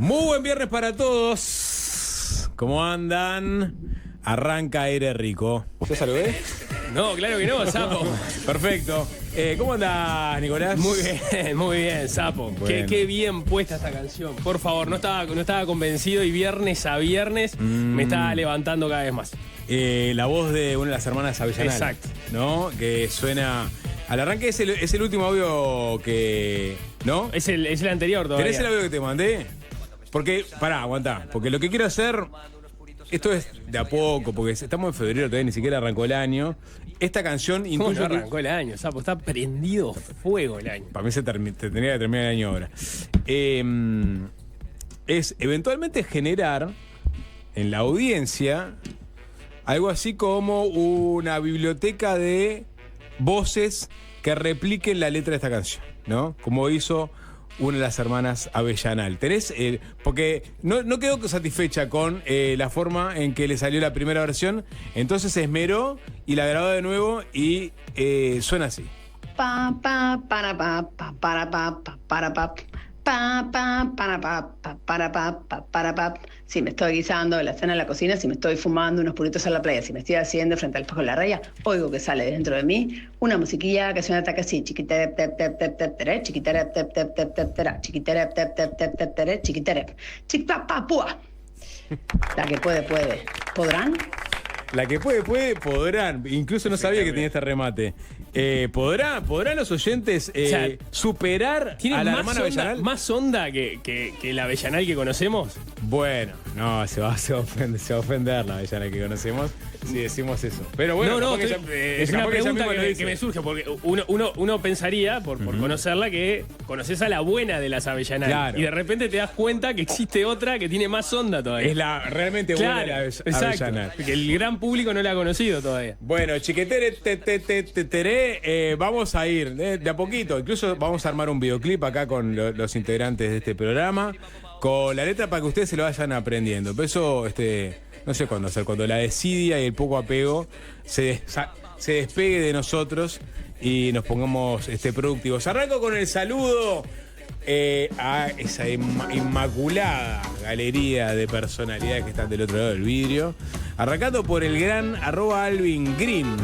Muy buen viernes para todos. ¿Cómo andan? Arranca Aire Rico. ¿Ya saludé? No, claro que no, Sapo. Perfecto. ¿Cómo andás, Nicolás? Muy bien, Sapo. Bueno. Qué bien puesta esta canción. Por favor, no estaba convencido y viernes a viernes me estaba levantando cada vez más. La voz de una de las hermanas Avellanal. Exacto. ¿No? Que suena... Al arranque es el último audio que... ¿No? Es el anterior todavía. ¿Tenés el audio que te mandé? Porque... Pará, aguantá. Porque lo que quiero hacer... Esto es de a poco, porque estamos en febrero todavía, ni siquiera arrancó el año. Esta canción ¿Cómo intuyo no que... arrancó el año, Sapo? Está prendido fuego el año. Para mí se tendría que terminar el año ahora. Es eventualmente generar en la audiencia algo así como una biblioteca de voces que repliquen la letra de esta canción, ¿no? Como hizo una de las hermanas Avellanal. ¿Tenés? Porque no quedó satisfecha con la forma en que le salió la primera versión, entonces se esmeró y la grabó de nuevo y suena así. Pa pa para pa pa para pa pa para pa pa pa para pa pa para pa pa para pa. Si me estoy guisando la cena en la cocina, si me estoy fumando unos puritos en la playa, si me estoy haciendo frente al espejo de la raya, oigo que sale dentro de mí una musiquilla que suena así, chiquitere tep tep tep tep tere, chiquitere tep tep tep tep tere, chiquitere tep tep tep tep tere, chiquitere chica papua. La que puede. ¿Podrán? La que puede, podrán. Incluso no sabía que tenía este remate. ¿Podrán los oyentes O sea, superar ¿Tiene a la más hermana onda, Avellanal? más onda que la Avellanal que conocemos? Bueno, no, se va a ofender la Avellanal que conocemos si decimos eso. Pero bueno, No, capaz que es capaz una que ella pregunta misma lo dice. que me surge, porque uno pensaría, por conocerla, que conoces a la buena de las Avellanal. Claro. Y de repente te das cuenta que existe otra que tiene más onda todavía. Es la realmente buena de la exacto. Avellanal. Que el gran público no la ha conocido todavía. Bueno, chiquetere, teré, vamos a ir de a poquito. Incluso vamos a armar un videoclip acá con los integrantes de este programa, con la letra para que ustedes se lo vayan aprendiendo. Pero eso, no sé cuándo hacer, cuando la desidia y el poco apego se despegue de nosotros y nos pongamos productivos. Arranco con el saludo a esa inmaculada galería de personalidades que están del otro lado del vidrio. Arrancando por el gran @AlvinGreen.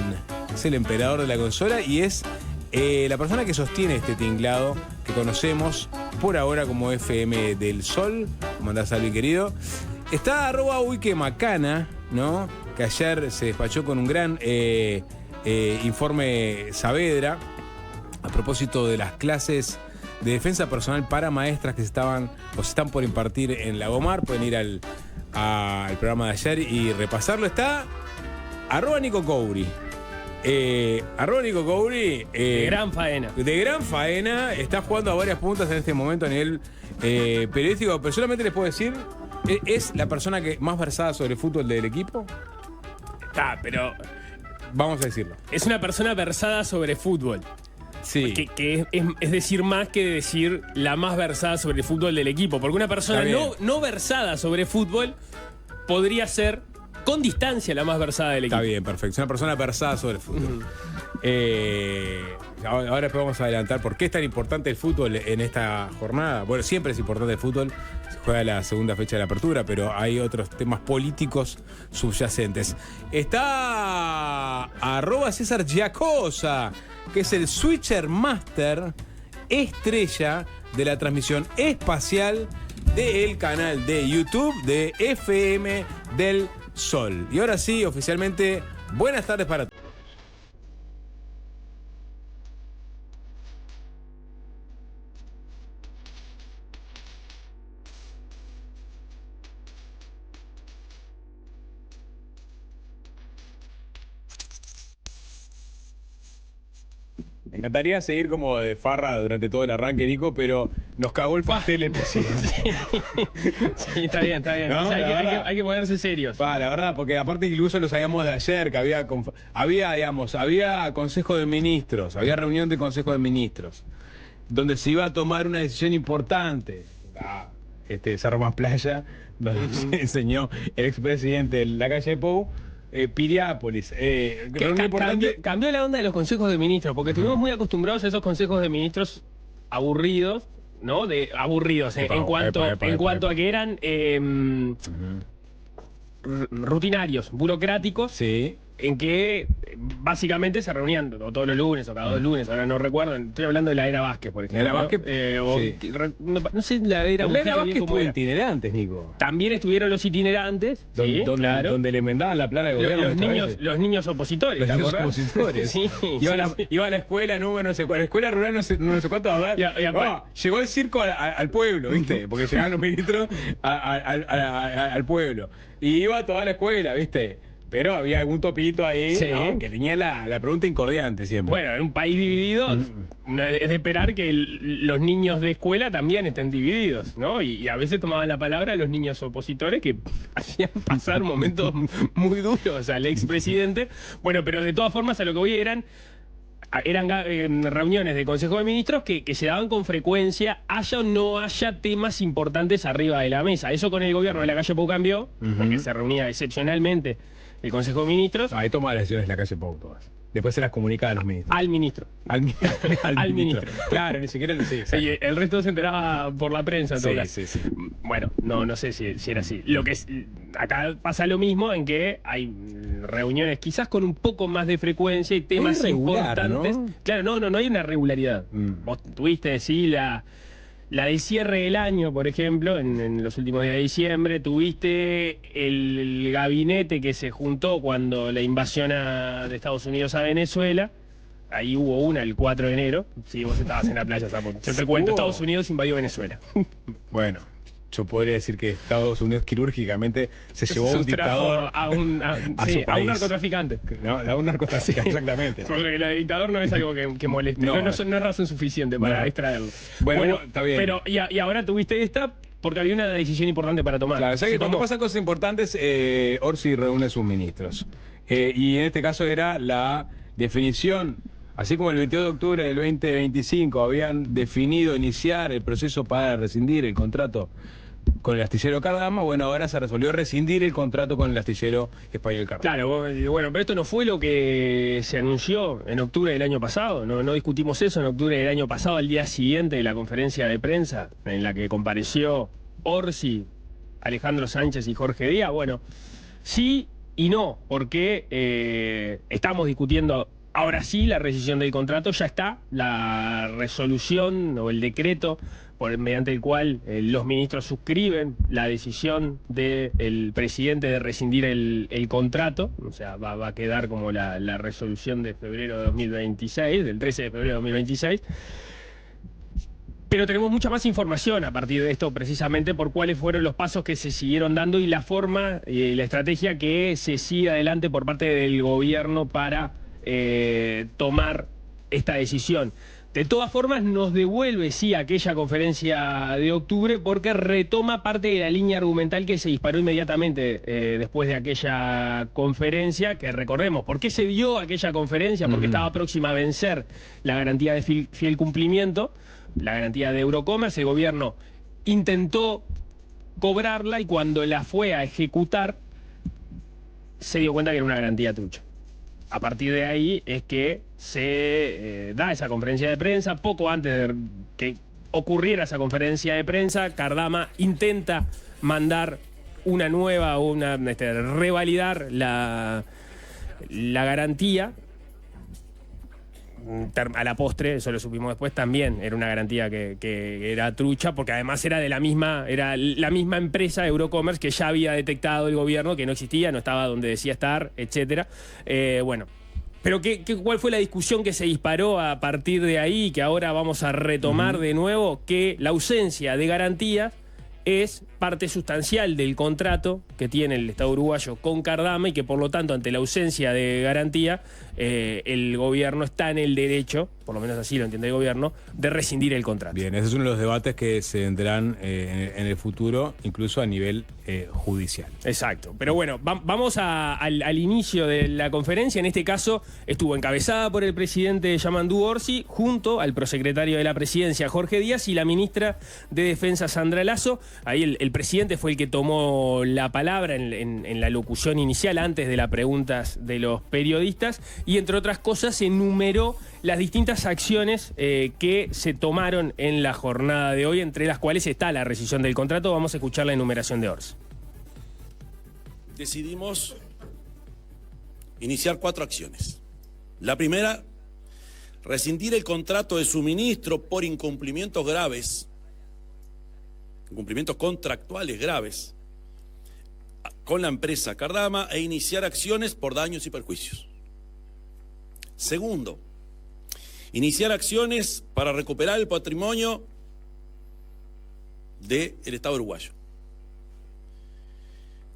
Es el emperador de la consola y es la persona que sostiene este tinglado que conocemos por ahora como FM del Sol. ¿Cómo andás, Alvin, querido? Está @Uikemacana, ¿no? Que ayer se despachó con un gran informe Saavedra a propósito de las clases de defensa personal para maestras que se están por impartir en la Gomar. Pueden ir al programa de ayer y repasarlo. Está @Nico Couri. Nico Couri. De gran faena. De gran faena. Está jugando a varias puntas en este momento a nivel periodístico. Pero solamente les puedo decir, es la persona que más versada sobre fútbol del equipo. Pero Vamos a decirlo. es una persona versada sobre fútbol. Sí. Que es decir más que decir la más versada sobre el fútbol del equipo. Porque una persona Está bien. no versada sobre fútbol podría ser con distancia la más versada del equipo. Está bien, perfecto. Es una persona versada sobre el fútbol. Ahora después vamos a adelantar por qué es tan importante el fútbol en esta jornada. Bueno, siempre es importante el fútbol. Se juega la segunda fecha de la apertura, pero hay otros temas políticos subyacentes. Está @César Giacosa, que es el Switcher Master estrella de la transmisión espacial del canal de YouTube de FM del Sol. Y ahora sí, oficialmente, buenas tardes para todos. Me encantaría seguir como de farra durante todo el arranque, Nico, pero nos cagó el pastel el presidente. Sí, está bien. No, O sea, la verdad. hay que ponerse serios. La verdad, porque aparte incluso lo sabíamos de ayer, que había consejo de ministros, había reunión de consejo de ministros, donde se iba a tomar una decisión importante. Cerro Más Playa, donde se enseñó el expresidente de la calle Pou, Piriápolis. Reunión importante. Cambió la onda de los consejos de ministros, porque estuvimos muy acostumbrados a esos consejos de ministros aburridos, ¿no? De aburridos en cuanto a que eran rutinarios, burocráticos. Sí. En que básicamente se reunían todos los lunes o cada 2 lunes, ahora no recuerdo, estoy hablando de la era Vázquez, por ejemplo. ¿La era Vázquez? Sí. No sé, la era La era Mujica Vázquez bien cómo estuvo era. itinerantes, Nico. También estuvieron los itinerantes, sí, claro. Donde le enmendaban la plana de gobierno. Los niños opositores, Los ¿te niños acordás? opositores. Sí, Iba a la escuela, no sé cuál, la escuela rural no sé cuánto, a ver. Llegó el circo al pueblo, ¿viste? Porque llegaban los ministros al pueblo. Y iba toda la escuela, ¿viste? Pero había algún topito ahí, sí, ¿no? Que tenía la pregunta incordiante siempre. Bueno, en un país dividido es de esperar que los niños de escuela también estén divididos, ¿no? Y a veces tomaban la palabra los niños opositores que hacían pasar momentos muy duros al expresidente. Bueno, pero de todas formas a lo que voy eran reuniones de Consejo de Ministros que se daban con frecuencia, haya o no haya temas importantes arriba de la mesa. Eso con el gobierno de la calle Pou cambió, porque se reunía excepcionalmente el Consejo de Ministros. Ahí toma las decisiones la calle Pou todas. Después se las comunica a los ministros. Al ministro. Al ministro. Claro, ni siquiera sí, y el resto se enteraba por la prensa. En todo caso. Sí. Bueno, no sé si era así. Lo que acá pasa lo mismo en que hay reuniones quizás con un poco más de frecuencia y temas importantes. ¿No? Claro, no hay una regularidad. Vos tuviste, sí, la del cierre del año, por ejemplo, en los últimos días de diciembre, tuviste el gabinete que se juntó cuando la invasión de Estados Unidos a Venezuela. Ahí hubo una el 4 de enero. Sí, vos estabas en la playa, Sapo. Yo te cuento, Estados Unidos invadió Venezuela. Bueno, yo podría decir que Estados Unidos quirúrgicamente se llevó a un dictador a un narcotraficante. No, a un narcotraficante, exactamente. Porque el dictador no es algo que moleste. No es razón suficiente para extraerlo. Bueno, está bien. Pero, y ahora tuviste esta porque había una decisión importante para tomar. Claro, o sea que cuando pasan cosas importantes, Orsi reúne a sus ministros. Y en este caso era la definición. Así como el 22 de octubre del 2025 habían definido iniciar el proceso para rescindir el contrato con el astillero Cardama, bueno, ahora se resolvió rescindir el contrato con el astillero Español Cardama. Claro, bueno, pero esto no fue lo que se anunció en octubre del año pasado, no discutimos eso en octubre del año pasado, al día siguiente de la conferencia de prensa en la que compareció Orsi, Alejandro Sánchez y Jorge Díaz. Bueno, sí y no, porque estamos discutiendo. Ahora sí, la rescisión del contrato ya está, la resolución o el decreto mediante el cual los ministros suscriben la decisión del presidente de rescindir el contrato, o sea, va a quedar como la resolución de febrero de 2026, del 13 de febrero de 2026. Pero tenemos mucha más información a partir de esto, precisamente por cuáles fueron los pasos que se siguieron dando y la forma y la estrategia que se sigue adelante por parte del gobierno para tomar esta decisión. De todas formas, nos devuelve, sí, aquella conferencia de octubre porque retoma parte de la línea argumental que se disparó inmediatamente después de aquella conferencia, que recordemos, ¿por qué se dio aquella conferencia? Porque estaba próxima a vencer la garantía de fiel cumplimiento, la garantía de Eurocommerce. El gobierno intentó cobrarla y cuando la fue a ejecutar se dio cuenta que era una garantía trucha. A partir de ahí es que se da esa conferencia de prensa. Poco antes de que ocurriera esa conferencia de prensa, Cardama intenta mandar una nueva, revalidar la garantía. A la postre, eso lo supimos después, también era una garantía que era trucha, porque además era la misma empresa Eurocommerce que ya había detectado el gobierno que no existía, no estaba donde decía estar, etcétera. Bueno, pero ¿cuál fue la discusión que se disparó a partir de ahí, que ahora vamos a retomar de nuevo? Que la ausencia de garantías es parte sustancial del contrato que tiene el Estado uruguayo con Cardama y que por lo tanto ante la ausencia de garantía el gobierno está en el derecho, por lo menos así lo entiende el gobierno, de rescindir el contrato. Bien, ese es uno de los debates que se tendrán en el futuro, incluso a nivel judicial. Exacto, pero bueno, vamos al inicio de la conferencia. En este caso estuvo encabezada por el presidente Yamandú Orsi junto al prosecretario de la Presidencia Jorge Díaz y la ministra de Defensa Sandra Lasso. Ahí el presidente fue el que tomó la palabra en la locución inicial antes de las preguntas de los periodistas y entre otras cosas enumeró las distintas acciones que se tomaron en la jornada de hoy, entre las cuales está la rescisión del contrato. Vamos a escuchar la enumeración de Orsi. Decidimos iniciar 4 acciones. La primera, rescindir el contrato de suministro por incumplimientos graves, incumplimientos contractuales graves, con la empresa Cardama e iniciar acciones por daños y perjuicios. Segundo, iniciar acciones para recuperar el patrimonio del Estado uruguayo.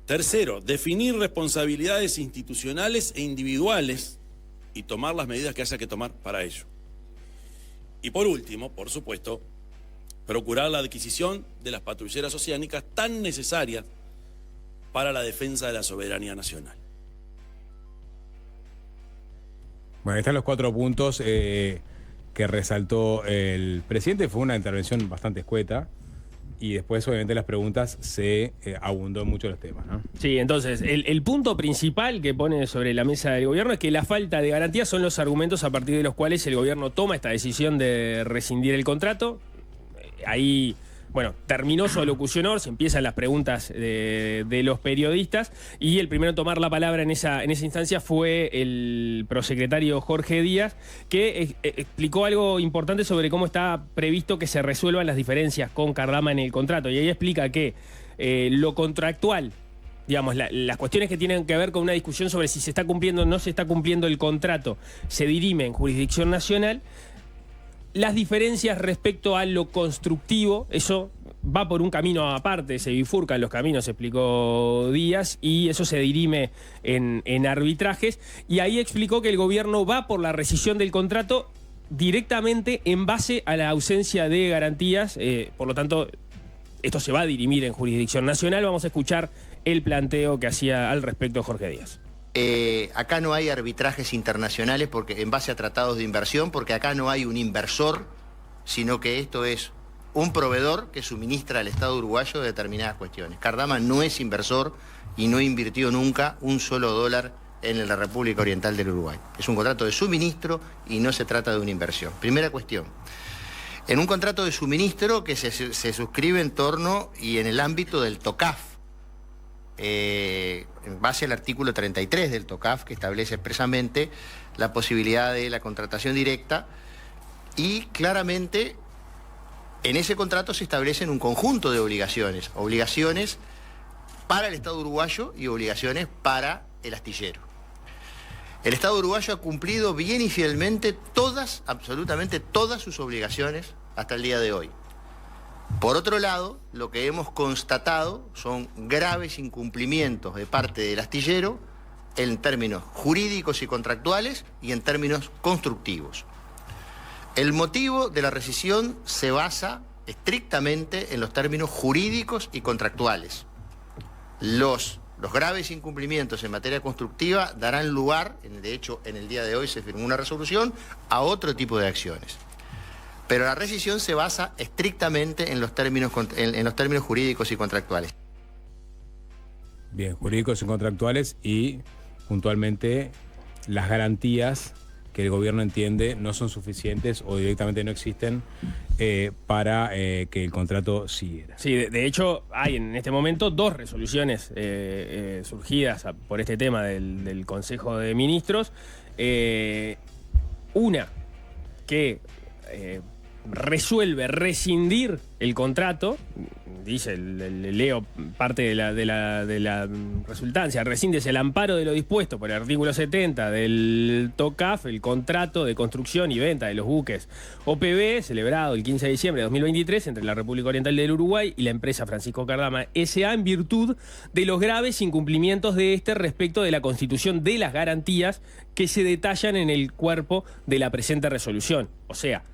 Tercero, definir responsabilidades institucionales e individuales y tomar las medidas que haya que tomar para ello. Y por último, por supuesto, procurar la adquisición de las patrulleras oceánicas tan necesarias para la defensa de la soberanía nacional. Bueno, están los 4 puntos que resaltó el presidente. Fue una intervención bastante escueta. Y después, obviamente, las preguntas se abundó mucho los temas, ¿no? Sí, entonces, el punto principal que pone sobre la mesa del gobierno es que la falta de garantías son los argumentos a partir de los cuales el gobierno toma esta decisión de rescindir el contrato. Ahí, bueno, terminó su alocución Orsi, empiezan las preguntas de los periodistas, y el primero en tomar la palabra en esa instancia fue el prosecretario Jorge Díaz, que explicó algo importante sobre cómo está previsto que se resuelvan las diferencias con Cardama en el contrato. Y ahí explica que lo contractual, digamos, las cuestiones que tienen que ver con una discusión sobre si se está cumpliendo o no se está cumpliendo el contrato, se dirime en jurisdicción nacional. Las diferencias respecto a lo constructivo, eso va por un camino aparte, se bifurcan los caminos, explicó Díaz, y eso se dirime en arbitrajes. Y ahí explicó que el gobierno va por la rescisión del contrato directamente en base a la ausencia de garantías. Por lo tanto, esto se va a dirimir en jurisdicción nacional. Vamos a escuchar el planteo que hacía al respecto Jorge Díaz. Acá no hay arbitrajes internacionales porque en base a tratados de inversión, porque acá no hay un inversor, sino que esto es un proveedor que suministra al Estado uruguayo determinadas cuestiones. Cardama no es inversor y no invirtió nunca un solo dólar en la República Oriental del Uruguay. Es un contrato de suministro y no se trata de una inversión. Primera cuestión. En un contrato de suministro que se suscribe en torno y en el ámbito del TOCAF, en base al artículo 33 del TOCAF, que establece expresamente la posibilidad de la contratación directa, y claramente en ese contrato se establecen un conjunto de obligaciones para el Estado uruguayo y obligaciones para el astillero. El Estado uruguayo ha cumplido bien y fielmente todas, absolutamente todas sus obligaciones hasta el día de hoy. Por otro lado, lo que hemos constatado son graves incumplimientos de parte del astillero en términos jurídicos y contractuales y en términos constructivos. El motivo de la rescisión se basa estrictamente en los términos jurídicos y contractuales. Los graves incumplimientos en materia constructiva darán lugar, de hecho en el día de hoy se firmó una resolución, a otro tipo de acciones. Pero la rescisión se basa estrictamente en los términos jurídicos y contractuales. Bien, jurídicos y contractuales, y puntualmente las garantías que el gobierno entiende no son suficientes o directamente no existen para que el contrato siguiera. Sí, de hecho hay en este momento 2 resoluciones surgidas por este tema del Consejo de Ministros. Una que resuelve rescindir el contrato, dice, leo parte de la resultancia: rescíndense el amparo de lo dispuesto por el artículo 70 del TOCAF, el contrato de construcción y venta de los buques OPB, celebrado el 15 de diciembre de 2023 entre la República Oriental del Uruguay y la empresa Francisco Cardama S.A. en virtud de los graves incumplimientos de este respecto de la constitución de las garantías que se detallan en el cuerpo de la presente resolución. O sea,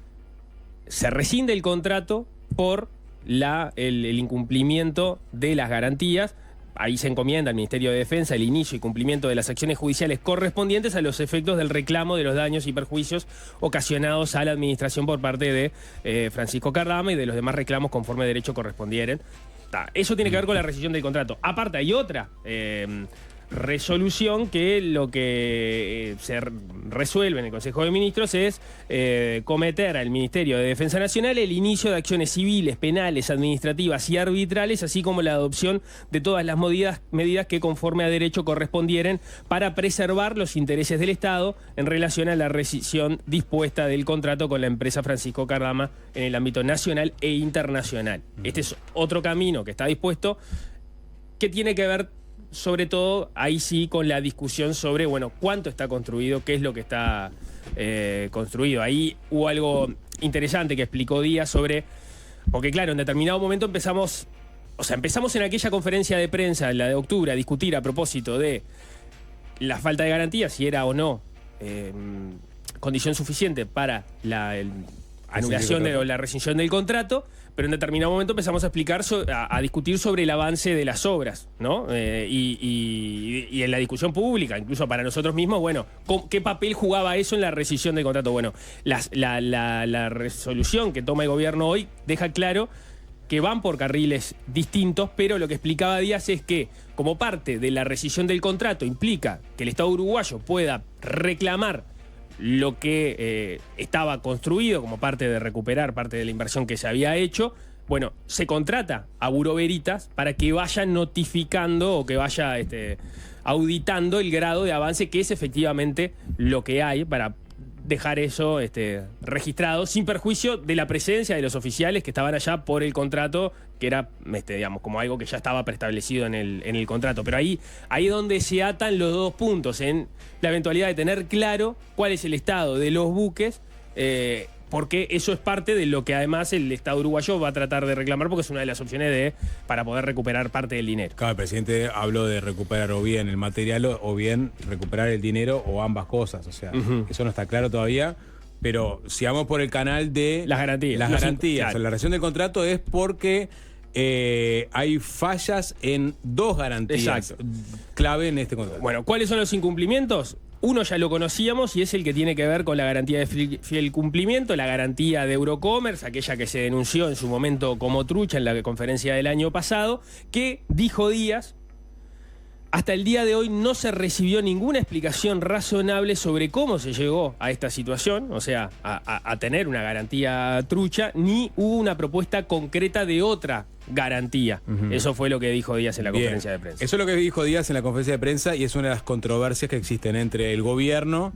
se rescinde el contrato por el incumplimiento de las garantías. Ahí se encomienda al Ministerio de Defensa el inicio y cumplimiento de las acciones judiciales correspondientes a los efectos del reclamo de los daños y perjuicios ocasionados a la administración por parte de Francisco Cardama y de los demás reclamos conforme derecho correspondieren. Eso tiene que ver con la rescisión del contrato. Aparte hay otra resolución que lo que se resuelve en el Consejo de Ministros es cometer al Ministerio de Defensa Nacional el inicio de acciones civiles, penales, administrativas y arbitrales, así como la adopción de todas las medidas que conforme a derecho correspondieren para preservar los intereses del Estado en relación a la rescisión dispuesta del contrato con la empresa Francisco Cardama en el ámbito nacional e internacional. Este es otro camino que está dispuesto, que tiene que ver sobre todo, ahí sí, con la discusión sobre, bueno, cuánto está construido, qué es lo que está construido. Ahí hubo algo interesante que explicó Díaz sobre, porque claro, en determinado momento empezamos en aquella conferencia de prensa, la de octubre, a discutir a propósito de la falta de garantía, si era o no condición suficiente para la anulación o la rescisión del contrato, pero en determinado momento empezamos a explicar, a discutir sobre el avance de las obras, ¿no? Y en la discusión pública, incluso para nosotros mismos, bueno, ¿qué papel jugaba eso en la rescisión del contrato? Bueno, la resolución que toma el gobierno hoy deja claro que van por carriles distintos, pero lo que explicaba Díaz es que, como parte de la rescisión del contrato, implica que el Estado uruguayo pueda reclamar lo que estaba construido como parte de recuperar parte de la inversión que se había hecho. Bueno, se contrata a Bureau Veritas para que vaya notificando o que vaya auditando el grado de avance, que es efectivamente lo que hay, para dejar eso registrado sin perjuicio de la presencia de los oficiales que estaban allá por el contrato, que era, digamos, como algo que ya estaba preestablecido en el contrato. Pero ahí es donde se atan los dos puntos, en la eventualidad de tener claro cuál es el estado de los buques, porque eso es parte de lo que además el Estado uruguayo va a tratar de reclamar, porque es una de las opciones para poder recuperar parte del dinero. Claro, el presidente habló de recuperar o bien el material o bien recuperar el dinero o ambas cosas. O sea, eso no está claro todavía. Pero si vamos por el canal de las garantías. Claro. O sea, la rescisión del contrato es porque hay fallas en dos garantías clave en este contrato. Bueno, ¿cuáles son los incumplimientos? Uno ya lo conocíamos y es el que tiene que ver con la garantía de fiel cumplimiento, la garantía de Eurocommerce, aquella que se denunció en su momento como trucha en la conferencia del año pasado, que, dijo Díaz, hasta el día de hoy no se recibió ninguna explicación razonable sobre cómo se llegó a esta situación, o sea, a tener una garantía trucha, ni hubo una propuesta concreta de otra garantía. Eso fue lo que dijo Díaz en la conferencia de prensa. Eso es lo que dijo Díaz en la conferencia de prensa y es una de las controversias que existen entre el gobierno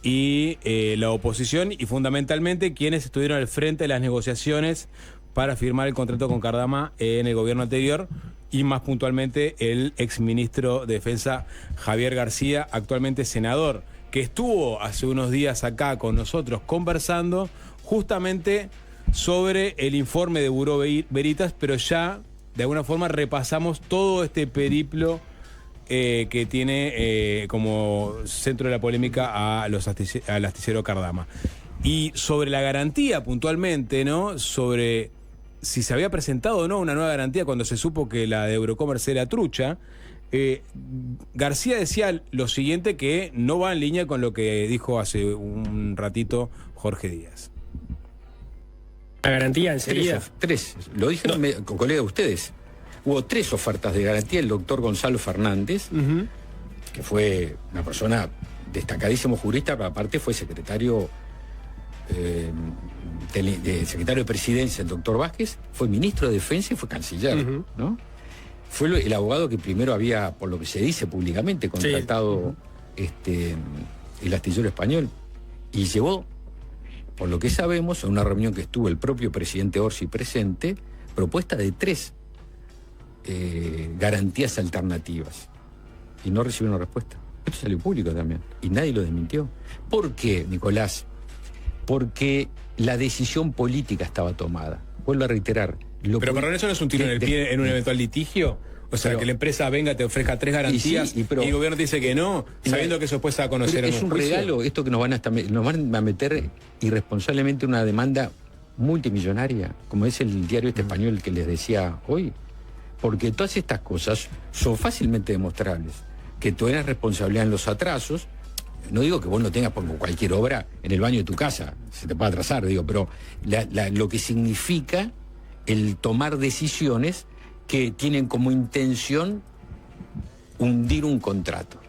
y la oposición, y fundamentalmente quienes estuvieron al frente de las negociaciones para firmar el contrato con Cardama en el gobierno anterior, y más puntualmente el exministro de Defensa Javier García, actualmente senador, que estuvo hace unos días acá con nosotros conversando justamente sobre el informe de Bureau Veritas, pero ya de alguna forma repasamos todo este periplo que tiene como centro de la polémica al astillero Cardama. Y sobre la garantía puntualmente, ¿no? Sobre si se había presentado o no una nueva garantía cuando se supo que la de Eurocommerce era trucha, García decía lo siguiente, que no va en línea con lo que dijo hace un ratito Jorge Díaz. La garantía enseguida. Tres. Lo dije con colegas de ustedes. Hubo 3 ofertas de garantía. El doctor Gonzalo Fernández, que fue una persona destacadísimo jurista, pero aparte fue secretario secretario de Presidencia, el doctor Vázquez, fue ministro de Defensa y fue canciller, ¿no? Fue el abogado que primero había, por lo que se dice públicamente, contratado el astillero español, y llevó, por lo que sabemos, a una reunión que estuvo el propio presidente Orsi presente, propuesta de 3 garantías alternativas, y no recibieron respuesta. Esto salió público también, y nadie lo desmintió. ¿Por qué, Nicolás? Porque la decisión política estaba tomada. Vuelvo a reiterar. Pero perdón, ¿eso no es un tiro en el pie en un eventual litigio? O sea, que la empresa venga, te ofrezca 3 garantías y el gobierno te dice que no, sabiendo que eso después se va a conocer en un juicio. Es un regalo esto que nos van a meter irresponsablemente una demanda multimillonaria, como es el diario español que les decía hoy. Porque todas estas cosas son fácilmente demostrables. Que tú eres responsabilidad en los atrasos. No digo que vos no tengas por cualquier obra en el baño de tu casa, se te puede atrasar, digo, pero lo que significa el tomar decisiones que tienen como intención hundir un contrato.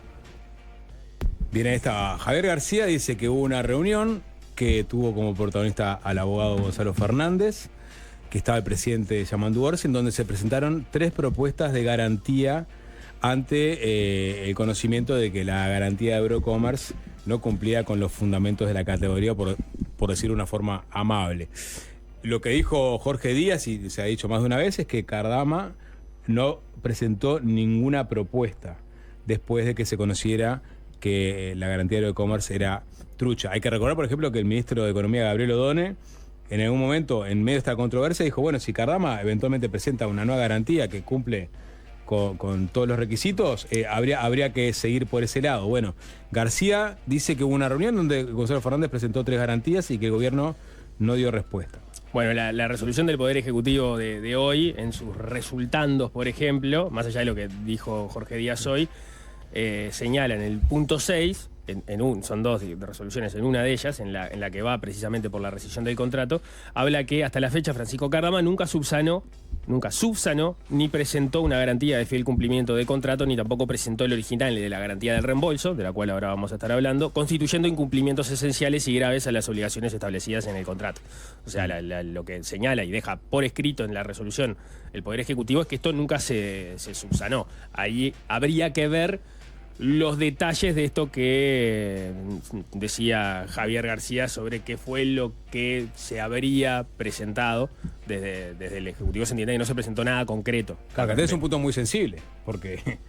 Viene esta. Javier García dice que hubo una reunión que tuvo como protagonista al abogado Gonzalo Fernández, que estaba el presidente Yamandu Orsi, en donde se presentaron 3 propuestas de garantía ante el conocimiento de que la garantía de Eurocommerce no cumplía con los fundamentos de la categoría, por decir de una forma amable. Lo que dijo Jorge Díaz, y se ha dicho más de una vez, es que Cardama no presentó ninguna propuesta después de que se conociera que la garantía de Eurocommerce era trucha. Hay que recordar, por ejemplo, que el ministro de Economía, Gabriel Odone, en algún momento, en medio de esta controversia, dijo, bueno, si Cardama eventualmente presenta una nueva garantía que cumple con todos los requisitos, habría que seguir por ese lado. Bueno, García dice que hubo una reunión donde Gonzalo Fernández presentó 3 garantías y que el gobierno no dio respuesta. Bueno, la resolución del Poder Ejecutivo de hoy, en sus resultandos, por ejemplo, más allá de lo que dijo Jorge Díaz hoy, señala en el punto 6, son 2 resoluciones, en una de ellas, en la que va precisamente por la rescisión del contrato, habla que hasta la fecha Francisco Cardama nunca subsanó ni presentó una garantía de fiel cumplimiento de contrato, ni tampoco presentó el original de la garantía del reembolso, de la cual ahora vamos a estar hablando, constituyendo incumplimientos esenciales y graves a las obligaciones establecidas en el contrato. O sea, lo que señala y deja por escrito en la resolución el Poder Ejecutivo es que esto nunca se subsanó. Ahí habría que ver los detalles de esto que decía Javier García sobre qué fue lo que se habría presentado desde el Ejecutivo. Se entiende que no se presentó nada concreto. Claro, que es un punto muy sensible, porque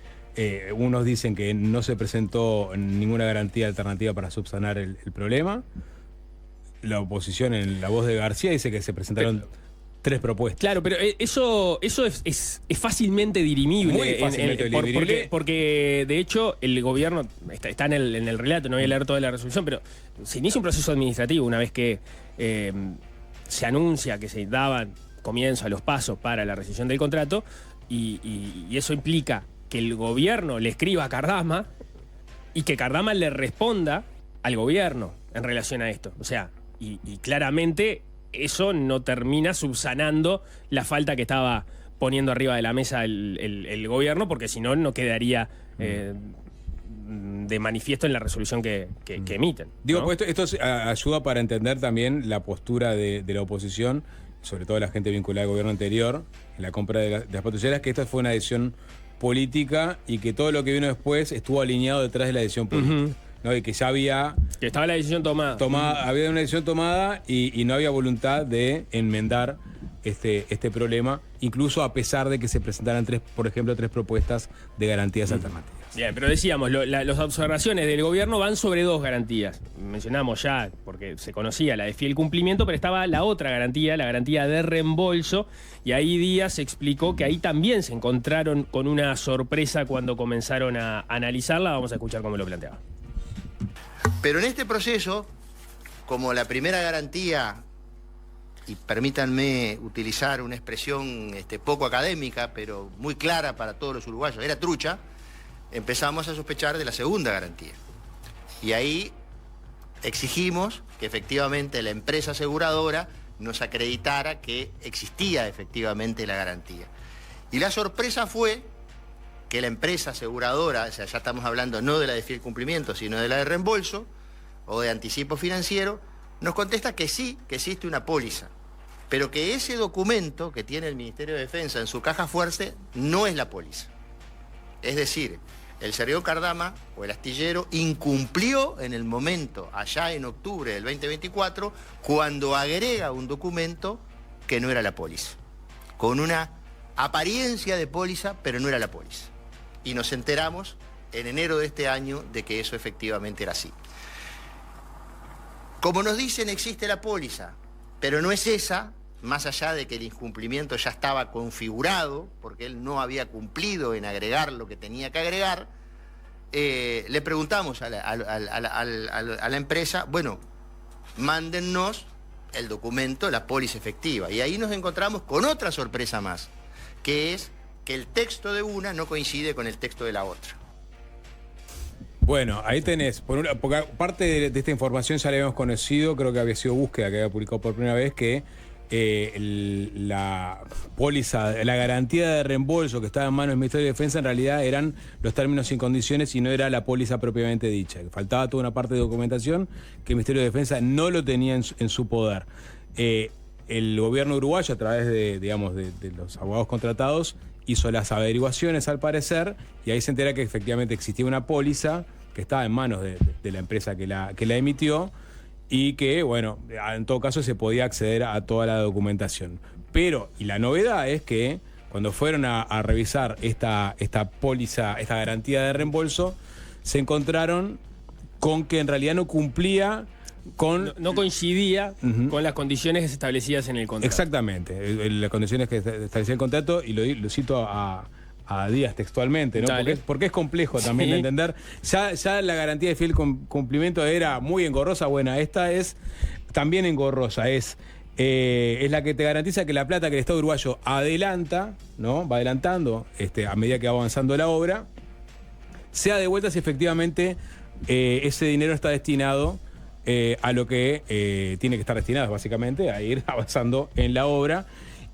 unos dicen que no se presentó ninguna garantía alternativa para subsanar el problema. La oposición, en la voz de García, dice que se presentaron 3 propuestas. Claro, pero eso es fácilmente dirimible. Muy fácilmente dirimible. Porque de hecho el gobierno está en el relato, no voy a leer toda la resolución, pero se inicia un proceso administrativo una vez que se anuncia que se daban comienzo a los pasos para la rescisión del contrato y eso implica que el gobierno le escriba a Cardama y que Cardama le responda al gobierno en relación a esto. O sea, y claramente eso no termina subsanando la falta que estaba poniendo arriba de la mesa el gobierno, porque si no, no quedaría de manifiesto en la resolución que emiten, ¿no? Digo, pues esto ayuda para entender también la postura de la oposición, sobre todo la gente vinculada al gobierno anterior, en la compra de las patrulleras, que esta fue una decisión política y que todo lo que vino después estuvo alineado detrás de la decisión política. ¿No? Y que ya había... Que estaba la decisión tomada. Había una decisión tomada y no había voluntad de enmendar este problema, incluso a pesar de que se presentaran 3 propuestas de garantías alternativas. Bien, pero decíamos, las observaciones del gobierno van sobre 2 garantías. Mencionamos ya, porque se conocía la de fiel cumplimiento, pero estaba la otra garantía, la garantía de reembolso, y ahí Díaz explicó que ahí también se encontraron con una sorpresa cuando comenzaron a analizarla. Vamos a escuchar cómo lo planteaba. Pero en este proceso, como la primera garantía, y permítanme utilizar una expresión poco académica, pero muy clara para todos los uruguayos, era trucha, empezamos a sospechar de la segunda garantía. Y ahí exigimos que efectivamente la empresa aseguradora nos acreditara que existía efectivamente la garantía. Y la sorpresa fue que la empresa aseguradora, o sea, ya estamos hablando no de la de fiel cumplimiento, sino de la de reembolso o de anticipo financiero, nos contesta que sí, que existe una póliza, pero que ese documento que tiene el Ministerio de Defensa en su caja fuerte no es la póliza. Es decir, el señor Cardama o el astillero incumplió en el momento, allá en octubre del 2024, cuando agrega un documento que no era la póliza, con una apariencia de póliza, pero no era la póliza. Y nos enteramos en enero de este año de que eso efectivamente era así. Como nos dicen, existe la póliza, pero no es esa, más allá de que el incumplimiento ya estaba configurado, porque él no había cumplido en agregar lo que tenía que agregar, le preguntamos a la empresa, bueno, mándennos el documento, la póliza efectiva. Y ahí nos encontramos con otra sorpresa más, que es que el texto de una no coincide con el texto de la otra. Bueno, ahí tenés, porque parte de esta información ya la habíamos conocido, creo que había sido Búsqueda que había publicado por primera vez, que la póliza, la garantía de reembolso que estaba en manos del Ministerio de Defensa en realidad eran los términos y condiciones y no era la póliza propiamente dicha. Faltaba toda una parte de documentación que el Ministerio de Defensa no lo tenía en su poder. El gobierno uruguayo, a través de los abogados contratados, hizo las averiguaciones al parecer y ahí se entera que efectivamente existía una póliza que estaba en manos de la empresa que la emitió y que, bueno, en todo caso se podía acceder a toda la documentación. Pero, y la novedad es que cuando fueron a revisar esta póliza, esta garantía de reembolso, se encontraron con que en realidad no cumplía con... No coincidía con las condiciones establecidas en el contrato. Exactamente, las condiciones que establecía el contrato, y lo cito a Díaz textualmente, ¿no? Porque es complejo también de entender. Ya la garantía de fiel cumplimiento era muy engorrosa. Bueno, esta es también engorrosa. Es la que te garantiza que la plata que el Estado uruguayo adelanta, ¿no? Va adelantando a medida que va avanzando la obra, sea devuelta si efectivamente ese dinero está destinado a lo que tiene que estar destinado, básicamente, a ir avanzando en la obra.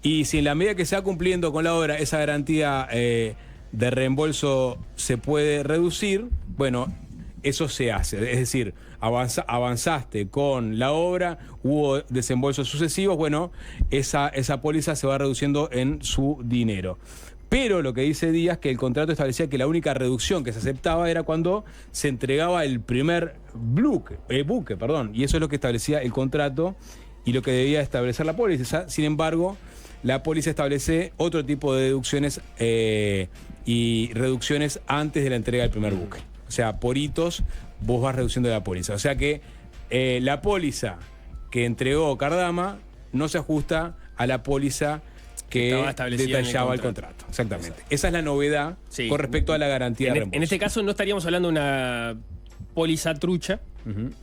Y si en la medida que se va cumpliendo con la obra esa garantía de reembolso se puede reducir, bueno, eso se hace. Es decir, avanzaste con la obra, hubo desembolsos sucesivos, bueno, esa póliza se va reduciendo en su dinero. Pero lo que dice Díaz, que el contrato establecía que la única reducción que se aceptaba era cuando se entregaba el primer buque, y eso es lo que establecía el contrato y lo que debía establecer la póliza. Sin embargo, la póliza establece otro tipo de deducciones y reducciones antes de la entrega del primer buque. O sea, por hitos vos vas reduciendo la póliza. O sea que la póliza que entregó Cardama no se ajusta a la póliza que detallaba el contrato. Exactamente. Exacto. Esa es la novedad con respecto a la garantía de reembolso. En este caso no estaríamos hablando de una póliza trucha.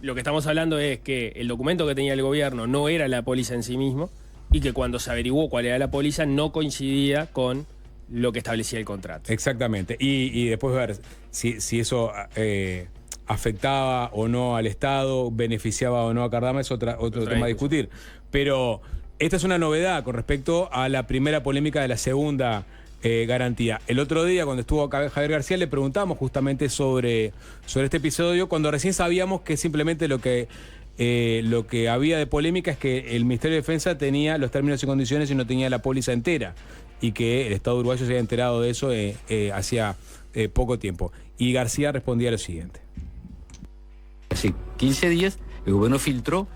Lo que estamos hablando es que el documento que tenía el gobierno no era la póliza en sí mismo y que cuando se averiguó cuál era la póliza no coincidía con lo que establecía el contrato. Exactamente. Y después ver si eso afectaba o no al Estado, beneficiaba o no a Cardama, es otro tema a discutir. Pero esta es una novedad con respecto a la primera polémica de la segunda garantía. El otro día, cuando estuvo acá Javier García, le preguntamos justamente sobre este episodio, cuando recién sabíamos que simplemente lo que había de polémica es que el Ministerio de Defensa tenía los términos y condiciones y no tenía la póliza entera, y que el Estado uruguayo se había enterado de eso hacía poco tiempo. Y García respondía lo siguiente. Hace 15 días el gobierno filtró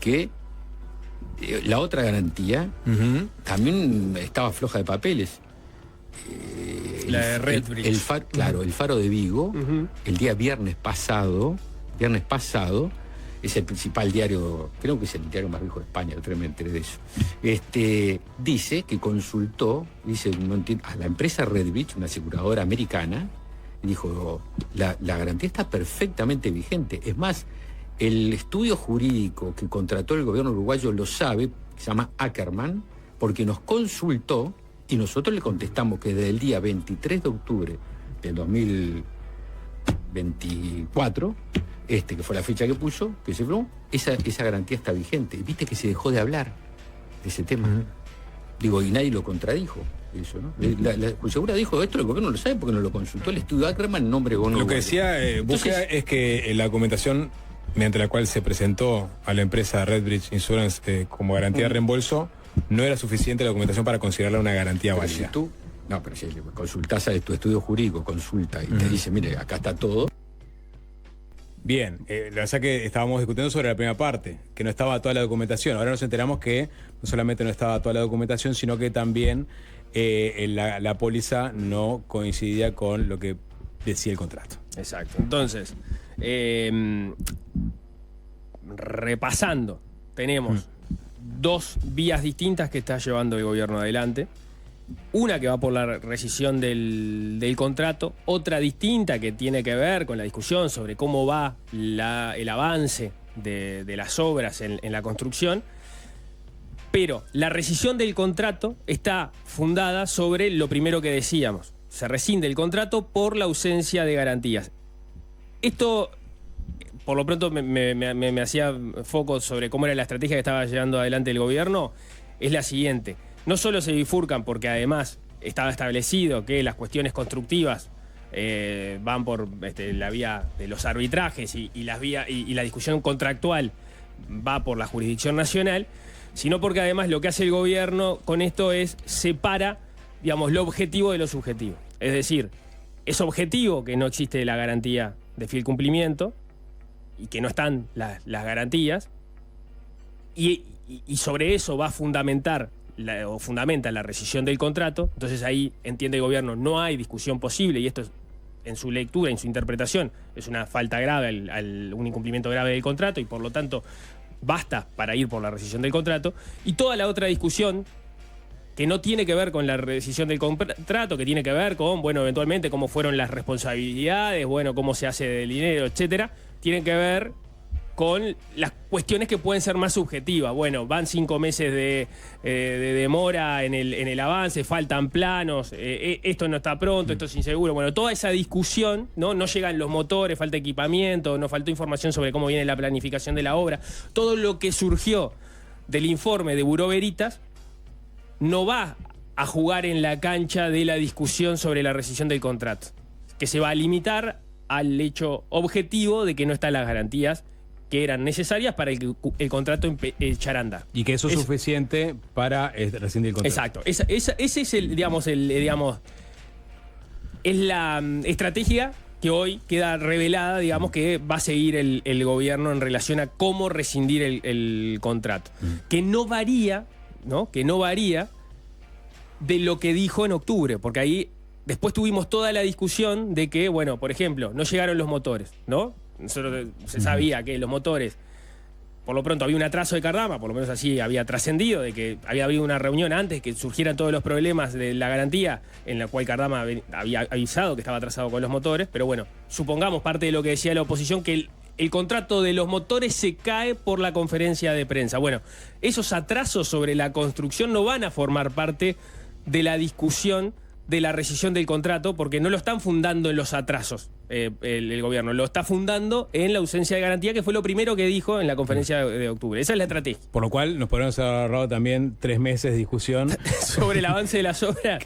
que la otra garantía también estaba floja de papeles. La de Redbridge. Claro, el Faro de Vigo, el día viernes pasado, es el principal diario, creo que es el diario más viejo de España, me enteré de eso. Dice que consultó, a la empresa Redbridge, una aseguradora americana, y dijo, la garantía está perfectamente vigente. Es más, el estudio jurídico que contrató el gobierno uruguayo lo sabe, se llama Ackerman, porque nos consultó y nosotros le contestamos que desde el día 23 de octubre del 2024, que fue la fecha que puso, que se firmó, esa garantía está vigente. Viste que se dejó de hablar de ese tema. Digo, y nadie lo contradijo. Eso, ¿no? La Consegura dijo, esto el gobierno lo sabe porque nos lo consultó el estudio Ackerman en nombre de gobierno. Lo que decía Búsqueda es que la documentación mediante la cual se presentó a la empresa Redbridge Insurance como garantía de reembolso no era suficiente la documentación para considerarla una garantía válida. Pero si consultás a tu estudio jurídico, consulta y te dice, mire, acá está todo. Bien, la verdad que estábamos discutiendo sobre la primera parte, que no estaba toda la documentación. Ahora nos enteramos que no solamente no estaba toda la documentación, sino que también la póliza no coincidía con lo que decía el contrato. Exacto. Entonces, repasando, tenemos dos vías distintas que está llevando el gobierno adelante. Una que va por la rescisión del contrato, otra distinta que tiene que ver con la discusión sobre cómo va el avance de las obras en la construcción. Pero la rescisión del contrato está fundada sobre lo primero que decíamos. Se rescinde el contrato por la ausencia de garantías. Esto, por lo pronto, me hacía foco sobre cómo era la estrategia que estaba llevando adelante el gobierno. es la siguiente. No solo se bifurcan porque además estaba establecido que las cuestiones constructivas van por la vía de los arbitrajes y la discusión contractual va por la jurisdicción nacional, sino porque además lo que hace el gobierno con esto es separa, digamos, lo objetivo de lo subjetivo. Es decir, es objetivo que no existe la garantía de fiel cumplimiento y que no están las garantías, y sobre eso va a fundamenta la rescisión del contrato. Entonces ahí entiende el gobierno, no hay discusión posible, y esto es, en su lectura, en su interpretación, es una falta grave, un incumplimiento grave del contrato, y por lo tanto basta para ir por la rescisión del contrato. Y toda la otra discusión que no tiene que ver con la rescisión del contrato, que tiene que ver con, bueno, eventualmente cómo fueron las responsabilidades, bueno, cómo se hace del dinero, etcétera, tienen que ver con las cuestiones que pueden ser más subjetivas. Bueno, van 5 meses de demora en el avance, faltan planos, esto no está pronto, esto es inseguro. Bueno, toda esa discusión, ¿no? No llegan los motores, falta equipamiento, nos faltó información sobre cómo viene la planificación de la obra. Todo lo que surgió del informe de Bureau Veritas no va a jugar en la cancha de la discusión sobre la rescisión del contrato, que se va a limitar al hecho objetivo de que no están las garantías que eran necesarias para que el contrato echara a andar. Y que eso es suficiente para rescindir el contrato. Exacto. Ese es es la estrategia que hoy queda revelada, digamos, que va a seguir el gobierno en relación a cómo rescindir el contrato. Que no varía, ¿no? Que no varía de lo que dijo en octubre, porque ahí después tuvimos toda la discusión de que, bueno, por ejemplo, no llegaron los motores, ¿no? Nosotros se sabía que los motores, por lo pronto había un atraso de Cardama, por lo menos así había trascendido, de que había habido una reunión antes que surgieran todos los problemas de la garantía, en la cual Cardama había avisado que estaba atrasado con los motores, pero bueno, supongamos parte de lo que decía la oposición, que el contrato de los motores se cae por la conferencia de prensa. Bueno, esos atrasos sobre la construcción no van a formar parte de la discusión de la rescisión del contrato, porque no lo están fundando en los atrasos el gobierno, lo está fundando en la ausencia de garantía, que fue lo primero que dijo en la conferencia de octubre. Esa es la estrategia. Por lo cual nos podemos haber ahorrado también 3 meses de discusión sobre el avance de las obras.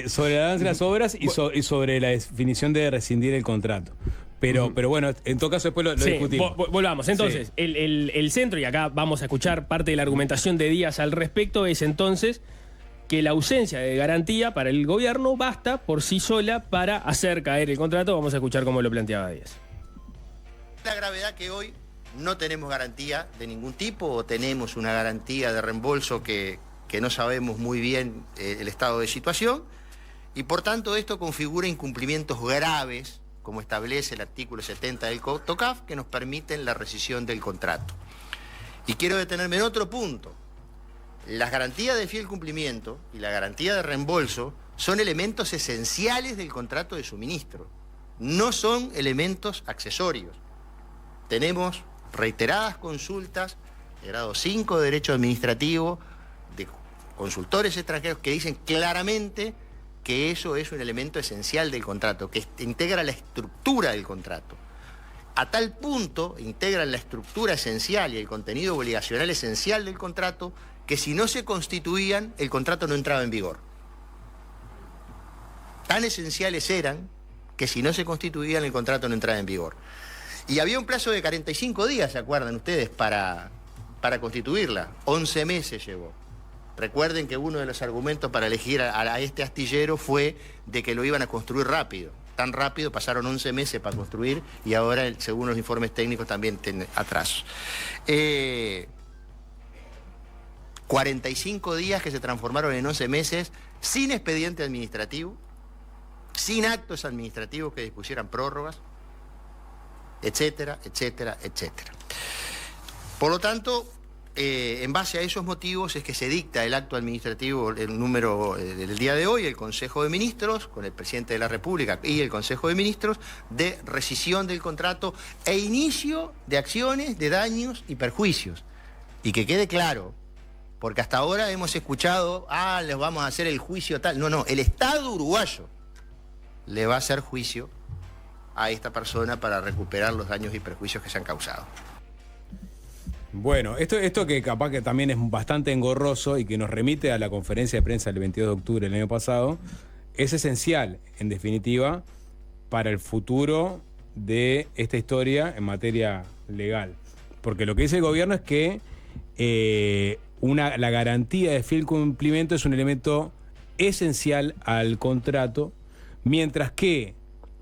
Sobre el avance de las obras y sobre la definición de rescindir el contrato. Pero bueno, en todo caso después lo discutimos. Volvamos. Entonces, el centro, y acá vamos a escuchar parte de la argumentación de Díaz al respecto, es entonces que la ausencia de garantía para el gobierno basta por sí sola para hacer caer el contrato. Vamos a escuchar cómo lo planteaba Díaz. La gravedad que hoy no tenemos garantía de ningún tipo, o tenemos una garantía de reembolso que no sabemos muy bien el estado de situación, y por tanto esto configura incumplimientos graves, como establece el artículo 70 del TOCAF, que nos permiten la rescisión del contrato. Y quiero detenerme en otro punto. Las garantías de fiel cumplimiento y la garantía de reembolso son elementos esenciales del contrato de suministro, no son elementos accesorios. Tenemos reiteradas consultas de grado 5 de Derecho Administrativo, de consultores extranjeros que dicen claramente que eso es un elemento esencial del contrato, que integra la estructura del contrato. A tal punto integran la estructura esencial y el contenido obligacional esencial del contrato, que si no se constituían, el contrato no entraba en vigor. Tan esenciales eran que si no se constituían, el contrato no entraba en vigor. Y había un plazo de 45 días, ¿se acuerdan ustedes?, para constituirla. 11 meses llevó. Recuerden que uno de los argumentos para elegir a este astillero fue de que lo iban a construir rápido. Tan rápido, pasaron 11 meses para construir, y ahora, según los informes técnicos, también tiene atrasos. 45 días que se transformaron en 11 meses, sin expediente administrativo, sin actos administrativos que dispusieran prórrogas, etcétera, etcétera, etcétera. Por lo tanto, en base a esos motivos es que se dicta el acto administrativo, el número del día de hoy, el Consejo de Ministros, con el Presidente de la República y el Consejo de Ministros, de rescisión del contrato e inicio de acciones de daños y perjuicios. Y que quede claro, porque hasta ahora hemos escuchado, les vamos a hacer el juicio tal. No, el Estado uruguayo le va a hacer juicio a esta persona para recuperar los daños y perjuicios que se han causado. Bueno, esto que capaz que también es bastante engorroso y que nos remite a la conferencia de prensa del 22 de octubre del año pasado, es esencial, en definitiva, para el futuro de esta historia en materia legal. Porque lo que dice el gobierno es que la garantía de fiel cumplimiento es un elemento esencial al contrato, mientras que,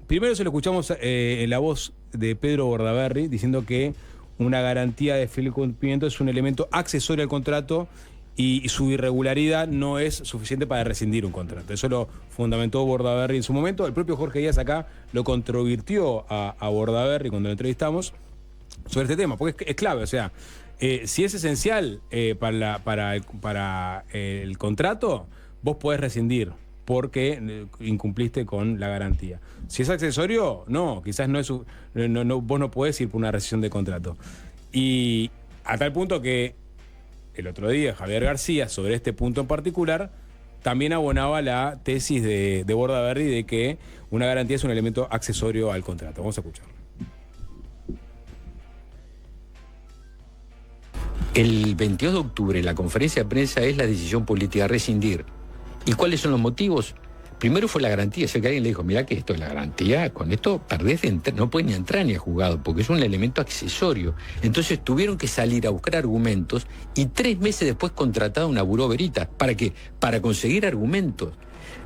primero se lo escuchamos en la voz de Pedro Bordaberry, diciendo que una garantía de fiel cumplimiento es un elemento accesorio al contrato y su irregularidad no es suficiente para rescindir un contrato. Eso lo fundamentó Bordaberry en su momento. El propio Jorge Díaz acá lo controvirtió a Bordaberry cuando lo entrevistamos sobre este tema, porque es clave. O sea, si es esencial para el contrato, vos podés rescindir porque incumpliste con la garantía. Si es accesorio, no, quizás no es vos no podés ir por una rescisión de contrato. Y a tal punto que el otro día Javier García, sobre este punto en particular, también abonaba la tesis de Bordaberry de que una garantía es un elemento accesorio al contrato. Vamos a escucharlo. El 22 de octubre, la conferencia de prensa es la decisión política, rescindir. ¿Y cuáles son los motivos? Primero fue la garantía, o sea que alguien le dijo, mirá que esto es la garantía, con esto perdés no puedes ni entrar ni a juzgado, porque es un elemento accesorio. Entonces tuvieron que salir a buscar argumentos y 3 meses después contrataron una buró veritas. ¿Para qué? Para conseguir argumentos.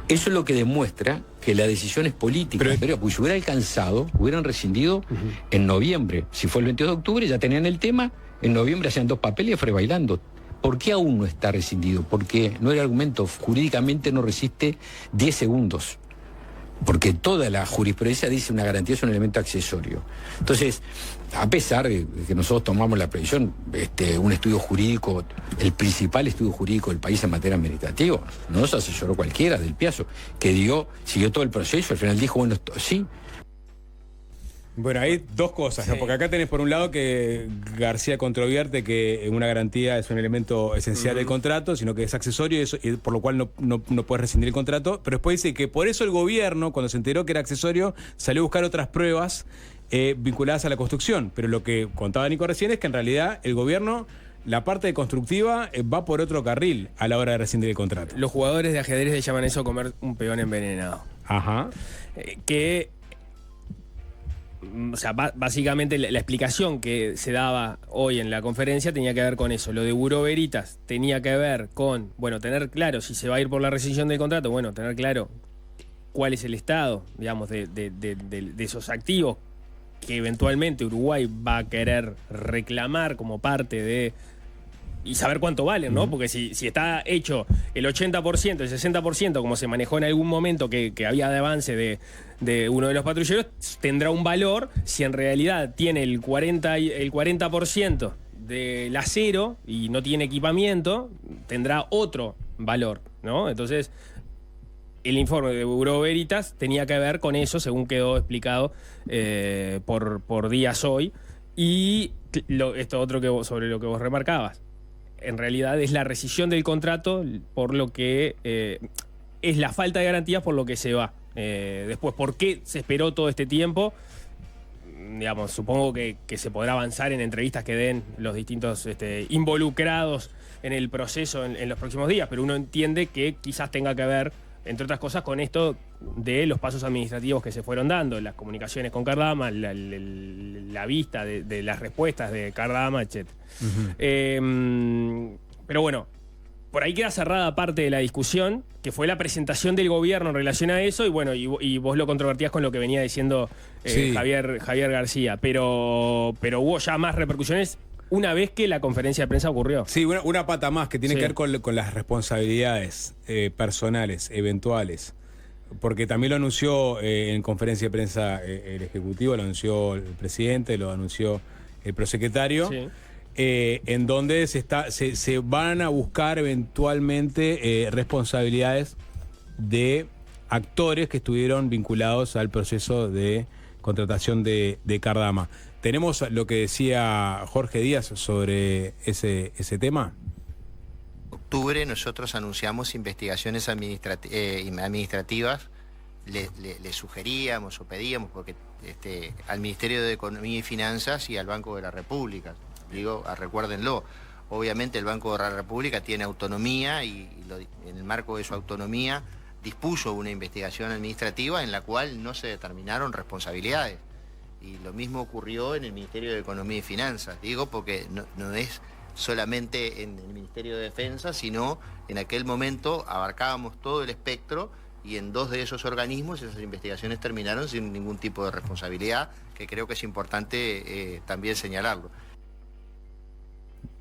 Eso es lo que demuestra que la decisión es política. Pero pues si hubiera alcanzado, hubieran rescindido en noviembre. Si fue el 22 de octubre ya tenían el tema, en noviembre hacían 2 papeles y fue bailando. ¿Por qué aún no está rescindido? Porque no era argumento, jurídicamente no resiste 10 segundos. Porque toda la jurisprudencia dice una garantía es un elemento accesorio. Entonces, a pesar de que nosotros tomamos la previsión, un estudio jurídico, el principal estudio jurídico del país en materia administrativa, no se asesoró cualquiera del Piazzo, que siguió todo el proceso, al final dijo, bueno, sí. Bueno, hay dos cosas, ¿no? Porque acá tenés por un lado que García controvierte que una garantía es un elemento esencial del contrato, sino que es accesorio y por lo cual no puedes rescindir el contrato, pero después dice que por eso el gobierno, cuando se enteró que era accesorio, salió a buscar otras pruebas vinculadas a la construcción. Pero lo que contaba Nico recién es que en realidad el gobierno, la parte constructiva, va por otro carril a la hora de rescindir el contrato. Los jugadores de ajedrez le llaman eso comer un peón envenenado. Ajá. O sea, básicamente la explicación que se daba hoy en la conferencia tenía que ver con eso. Lo de Buró Veritas tenía que ver con, bueno, tener claro si se va a ir por la rescisión del contrato, bueno, tener claro cuál es el estado, digamos, de esos activos que eventualmente Uruguay va a querer reclamar como parte de... Y saber cuánto valen, ¿no? Porque si está hecho el 80%, el 60%, como se manejó en algún momento que había de avance de uno de los patrulleros, tendrá un valor. Si en realidad tiene el 40% del acero y no tiene equipamiento, tendrá otro valor, ¿no? Entonces, el informe de Buró Veritas tenía que ver con eso, según quedó explicado por Díaz hoy. Y esto otro sobre lo que vos remarcabas. En realidad es la rescisión del contrato por lo que es la falta de garantías por lo que se va. Después, ¿por qué se esperó todo este tiempo? Digamos, supongo que se podrá avanzar en entrevistas que den los distintos involucrados en el proceso en los próximos días, pero uno entiende que quizás tenga que ver, entre otras cosas, con esto de los pasos administrativos que se fueron dando, las comunicaciones con Cardama, la vista de las respuestas de Cardama, etc. Pero bueno, por ahí queda cerrada parte de la discusión, que fue la presentación del gobierno en relación a eso, y bueno, y vos lo controvertías con lo que venía diciendo Sí. Javier García, pero hubo ya más repercusiones una vez que la conferencia de prensa ocurrió. Sí, una pata más que tiene Sí. que ver con las responsabilidades personales, eventuales. Porque también lo anunció en conferencia de prensa el Ejecutivo, lo anunció el presidente, lo anunció el prosecretario, Sí. en donde se van a buscar eventualmente responsabilidades de actores que estuvieron vinculados al proceso de contratación de Cardama. ¿Tenemos lo que decía Jorge Díaz sobre ese tema? En octubre nosotros anunciamos investigaciones administrativas, le sugeríamos o pedíamos porque al Ministerio de Economía y Finanzas y al Banco de la República. Digo, recuérdenlo. Obviamente el Banco de la República tiene autonomía y en el marco de su autonomía dispuso una investigación administrativa en la cual no se determinaron responsabilidades. Y lo mismo ocurrió en el Ministerio de Economía y Finanzas. Digo porque no es solamente en el Ministerio de Defensa, sino en aquel momento abarcábamos todo el espectro y en 2 de esos organismos esas investigaciones terminaron sin ningún tipo de responsabilidad, que creo que es importante también señalarlo.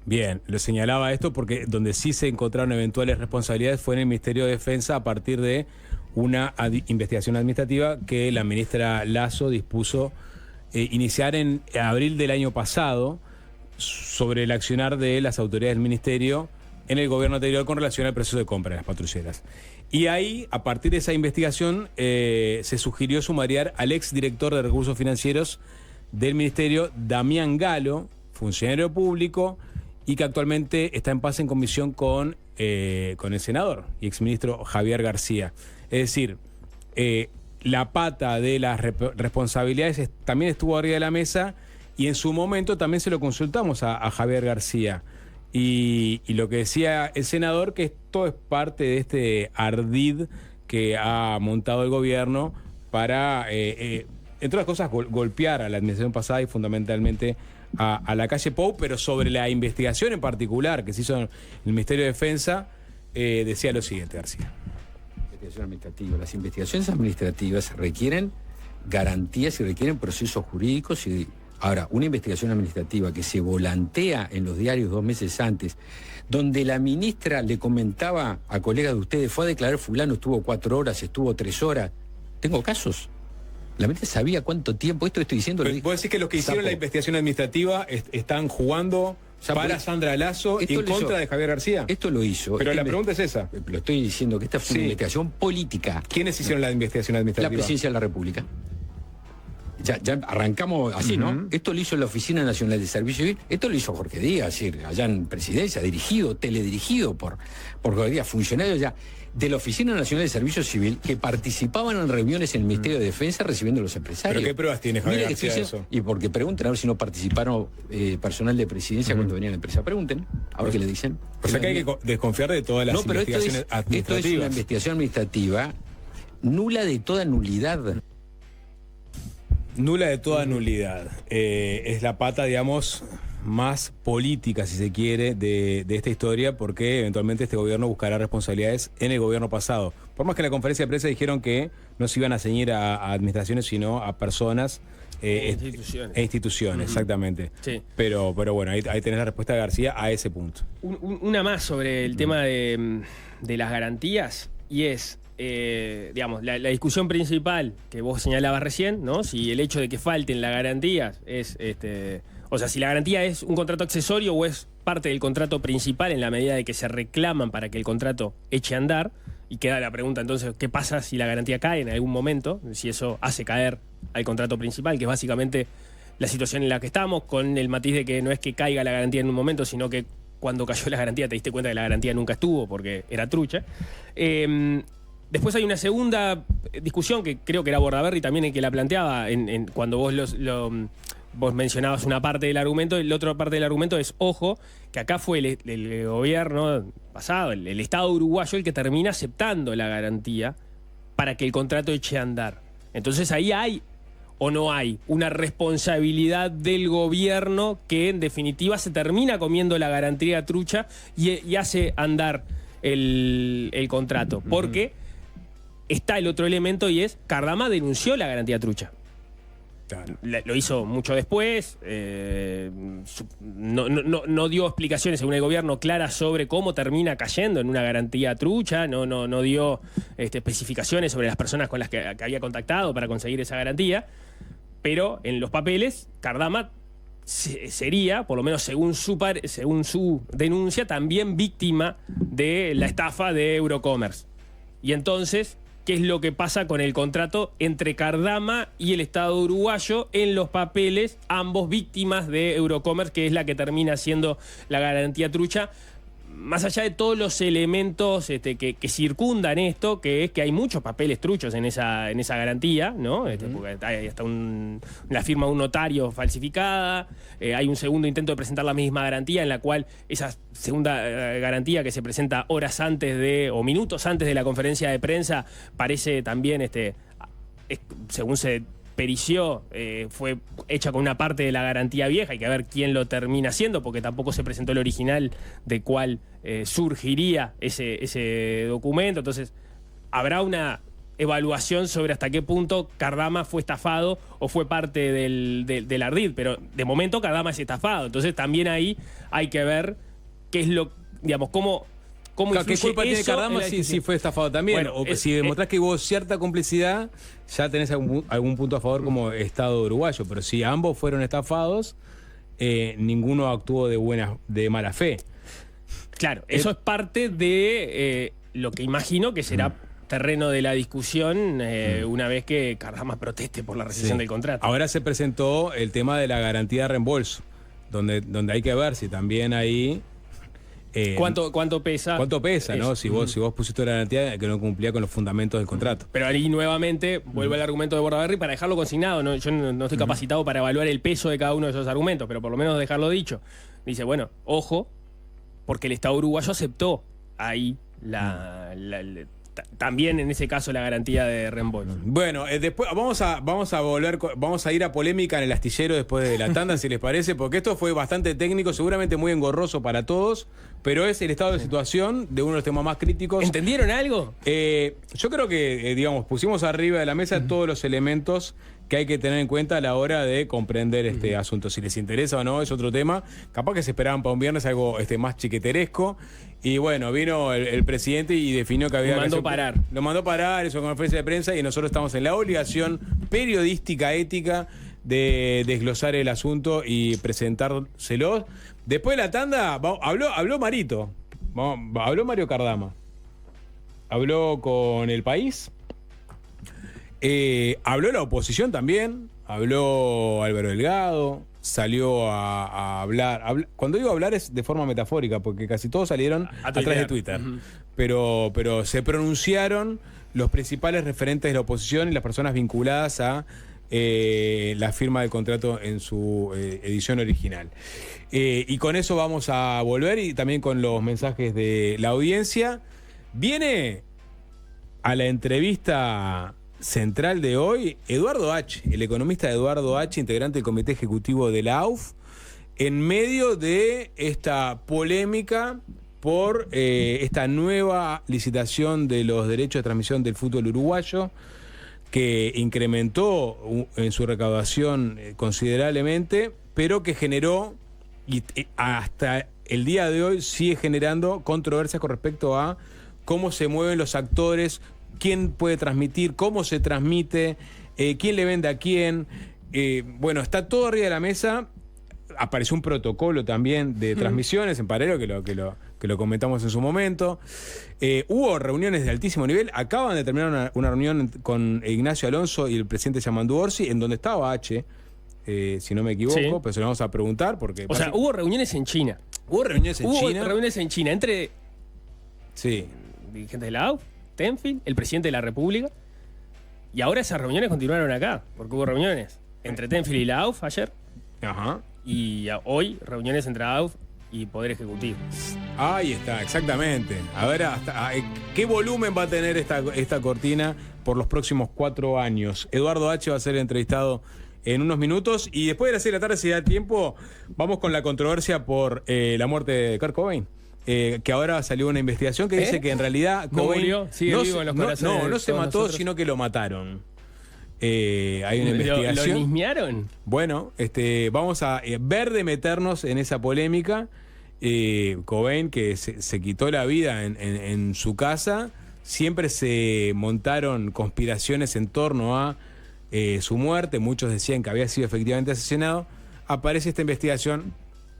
Bien, lo señalaba esto porque donde sí se encontraron eventuales responsabilidades fue en el Ministerio de Defensa a partir de una investigación administrativa que la ministra Lasso dispuso iniciar en abril del año pasado sobre el accionar de las autoridades del Ministerio en el gobierno anterior con relación al proceso de compra de las patrulleras. Y ahí, a partir de esa investigación, se sugirió sumariar al exdirector de Recursos Financieros del Ministerio, Damián Galo, funcionario público, y que actualmente está en paz en comisión con el senador y exministro Javier García. Es decir, la pata de las responsabilidades también estuvo arriba de la mesa y en su momento también se lo consultamos a Javier García. Y lo que decía el senador, que esto es parte de este ardid que ha montado el gobierno para, entre otras cosas, golpear a la administración pasada y fundamentalmente a la calle Pou, pero sobre la investigación en particular que se hizo en el Ministerio de Defensa, decía lo siguiente, García. Las investigaciones administrativas requieren garantías y requieren procesos jurídicos. Ahora, una investigación administrativa que se volantea en los diarios 2 meses antes, donde la ministra le comentaba a colegas de ustedes, fue a declarar fulano, estuvo 4 horas, estuvo 3 horas. Tengo casos. La ministra sabía cuánto tiempo, esto estoy diciendo... ¿Vos decís que los que hicieron la investigación administrativa están jugando para Sandra Lasso en contra de Javier García? Esto lo hizo. Pero la pregunta es esa. Lo estoy diciendo, que esta fue una investigación política. ¿Quiénes hicieron la investigación administrativa? La Presidencia de la República. Ya arrancamos así, ¿no? Esto lo hizo la Oficina Nacional de Servicio Civil, esto lo hizo Jorge Díaz, es decir, allá en Presidencia, teledirigido por Jorge Díaz, funcionarios ya de la Oficina Nacional de Servicio Civil que participaban en reuniones en el Ministerio de Defensa recibiendo a los empresarios. ¿Pero qué pruebas tiene Javier García de eso? Y porque pregunten a ver si no participaron personal de Presidencia cuando venía a la empresa. Pregunten, a ver qué le dicen. O sea que hay que desconfiar de todas las investigaciones administrativas. Esto es una investigación administrativa nula de toda nulidad. Nula de toda nulidad. Es la pata, digamos, más política, si se quiere, de esta historia, porque eventualmente este gobierno buscará responsabilidades en el gobierno pasado. Por más que en la conferencia de prensa dijeron que no se iban a ceñir a administraciones, sino a personas e instituciones, exactamente. Sí. Pero bueno, ahí tenés la respuesta de García a ese punto. Una más sobre el tema de las garantías, y es... digamos, la discusión principal que vos señalabas recién, ¿no? Si el hecho de que falten las garantías es, o sea, si la garantía es un contrato accesorio o es parte del contrato principal en la medida de que se reclaman para que el contrato eche a andar, y queda la pregunta entonces, ¿qué pasa si la garantía cae en algún momento? Si eso hace caer al contrato principal, que es básicamente la situación en la que estamos, con el matiz de que no es que caiga la garantía en un momento, sino que cuando cayó la garantía te diste cuenta que la garantía nunca estuvo porque era trucha. Después hay una segunda discusión que creo que era Bordaberry también el que la planteaba cuando vos mencionabas una parte del argumento, y la otra parte del argumento es, ojo, que acá fue el gobierno pasado, el Estado uruguayo, el que termina aceptando la garantía para que el contrato eche a andar. Entonces ahí hay o no hay una responsabilidad del gobierno que en definitiva se termina comiendo la garantía trucha y hace andar el contrato. Porque está el otro elemento, y es Cardama denunció la garantía trucha. Claro. Lo hizo mucho después, no dio explicaciones según el gobierno claras sobre cómo termina cayendo en una garantía trucha, no dio especificaciones sobre las personas con las que había contactado para conseguir esa garantía, pero en los papeles Cardama sería, por lo menos según su denuncia, también víctima de la estafa de Eurocommerce. Y entonces, ¿qué es lo que pasa con el contrato entre Cardama y el Estado uruguayo? En los papeles, ambos víctimas de Eurocommerce, que es la que termina siendo la garantía trucha, más allá de todos los elementos que circundan esto, que es que hay muchos papeles truchos en esa garantía, ¿no? Porque hay hasta la firma de un notario falsificada, hay un segundo intento de presentar la misma garantía, en la cual esa segunda garantía que se presenta horas antes o minutos antes de la conferencia de prensa parece también, según se perició, fue hecha con una parte de la garantía vieja. Hay que ver quién lo termina haciendo, porque tampoco se presentó el original de cuál surgiría ese documento. Entonces, habrá una evaluación sobre hasta qué punto Cardama fue estafado o fue parte del ardid, pero de momento Cardama es estafado. Entonces, también ahí hay que ver qué es lo, digamos, cómo ¿Qué culpa tiene Cardama si fue estafado también? Bueno, o si demostrás que hubo cierta complicidad, ya tenés algún punto a favor como Estado uruguayo. Pero si ambos fueron estafados, ninguno actuó de mala fe. Claro, eso es parte de lo que imagino que será terreno de la discusión una vez que Cardama proteste por la rescisión del contrato. Ahora se presentó el tema de la garantía de reembolso, donde hay que ver si también ahí... ¿Cuánto pesa? ¿Cuánto pesa, no? Si vos pusiste una garantía que no cumplía con los fundamentos del contrato. Pero ahí nuevamente vuelve el argumento de Bordaberry para dejarlo consignado. ¿No? Yo no estoy capacitado para evaluar el peso de cada uno de esos argumentos, pero por lo menos dejarlo dicho. Dice, bueno, ojo, porque el Estado uruguayo aceptó ahí también en ese caso la garantía de reembolso. Bueno, después vamos a ir a polémica en el astillero después de la tanda, si les parece, porque esto fue bastante técnico, seguramente muy engorroso para todos, pero es el estado de situación de uno de los temas más críticos. ¿Entendieron algo? Yo creo que, digamos, pusimos arriba de la mesa todos los elementos que hay que tener en cuenta a la hora de comprender este asunto. Si les interesa o no es otro tema. Capaz que se esperaban para un viernes algo más chiqueteresco. Y bueno, vino el presidente y definió que había... Lo mandó parar. Lo mandó parar, eso con conferencia de prensa, y nosotros estamos en la obligación periodística, ética, de desglosar el asunto y presentárselo. Después de la tanda, habló Marito. Habló Mario Cardama. Habló con El País. Habló la oposición también, habló Álvaro Delgado, salió a hablar. Cuando digo hablar es de forma metafórica, porque casi todos salieron a través de Twitter. Pero se pronunciaron los principales referentes de la oposición y las personas vinculadas a la firma del contrato en su edición original. Y con eso vamos a volver, y también con los mensajes de la audiencia. Viene a la entrevista central de hoy Eduardo H., el economista Eduardo H., integrante del comité ejecutivo de la AUF, en medio de esta polémica por esta nueva licitación de los derechos de transmisión del fútbol uruguayo, que incrementó en su recaudación considerablemente, pero que generó, y hasta el día de hoy sigue generando controversias con respecto a cómo se mueven los actores, quién puede transmitir, cómo se transmite, quién le vende a quién. Bueno, está todo arriba de la mesa. Apareció un protocolo también de transmisiones en paralelo, que lo comentamos en su momento. Hubo reuniones de altísimo nivel. Acaban de terminar una reunión con Ignacio Alonso y el presidente Yamandu Orsi, en donde estaba H., si no me equivoco, pero se lo vamos a preguntar. Porque o sea, hubo reuniones en China. Hubo reuniones en China entre dirigentes de la AUF, Tenfield, el presidente de la República, y ahora esas reuniones continuaron acá, porque hubo reuniones entre Tenfield y la AUF ayer, y hoy reuniones entre la AUF y Poder Ejecutivo. Ahí está, exactamente. A ver, ¿qué volumen va a tener esta cortina por los próximos 4 años? Eduardo H. va a ser entrevistado en unos minutos, y después de las 6 de la tarde, si da tiempo, vamos con la controversia por la muerte de Kurt Cobain. Que ahora salió una investigación que dice que en realidad Cobain no se mató, sino que lo mataron. Hay una investigación. ¿Lo nismearon? Bueno, vamos a ver de meternos en esa polémica. Cobain, que se quitó la vida en su casa, siempre se montaron conspiraciones en torno a su muerte. Muchos decían que había sido efectivamente asesinado. Aparece esta investigación.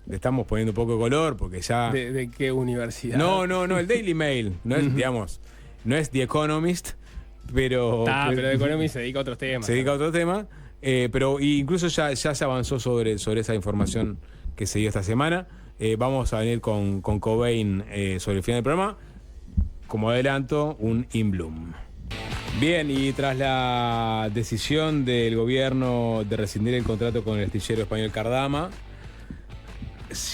Le estamos poniendo un poco de color porque ya... ¿De qué universidad? No, el Daily Mail. No es, digamos, no es The Economist, pero The Economist se dedica a otros temas. Se dedica a otros temas, pero incluso ya se avanzó sobre esa información que se dio esta semana. Vamos a venir con Cobain sobre el final del programa. Como adelanto, un In Bloom. Bien, y tras la decisión del gobierno de rescindir el contrato con el astillero español Cardama,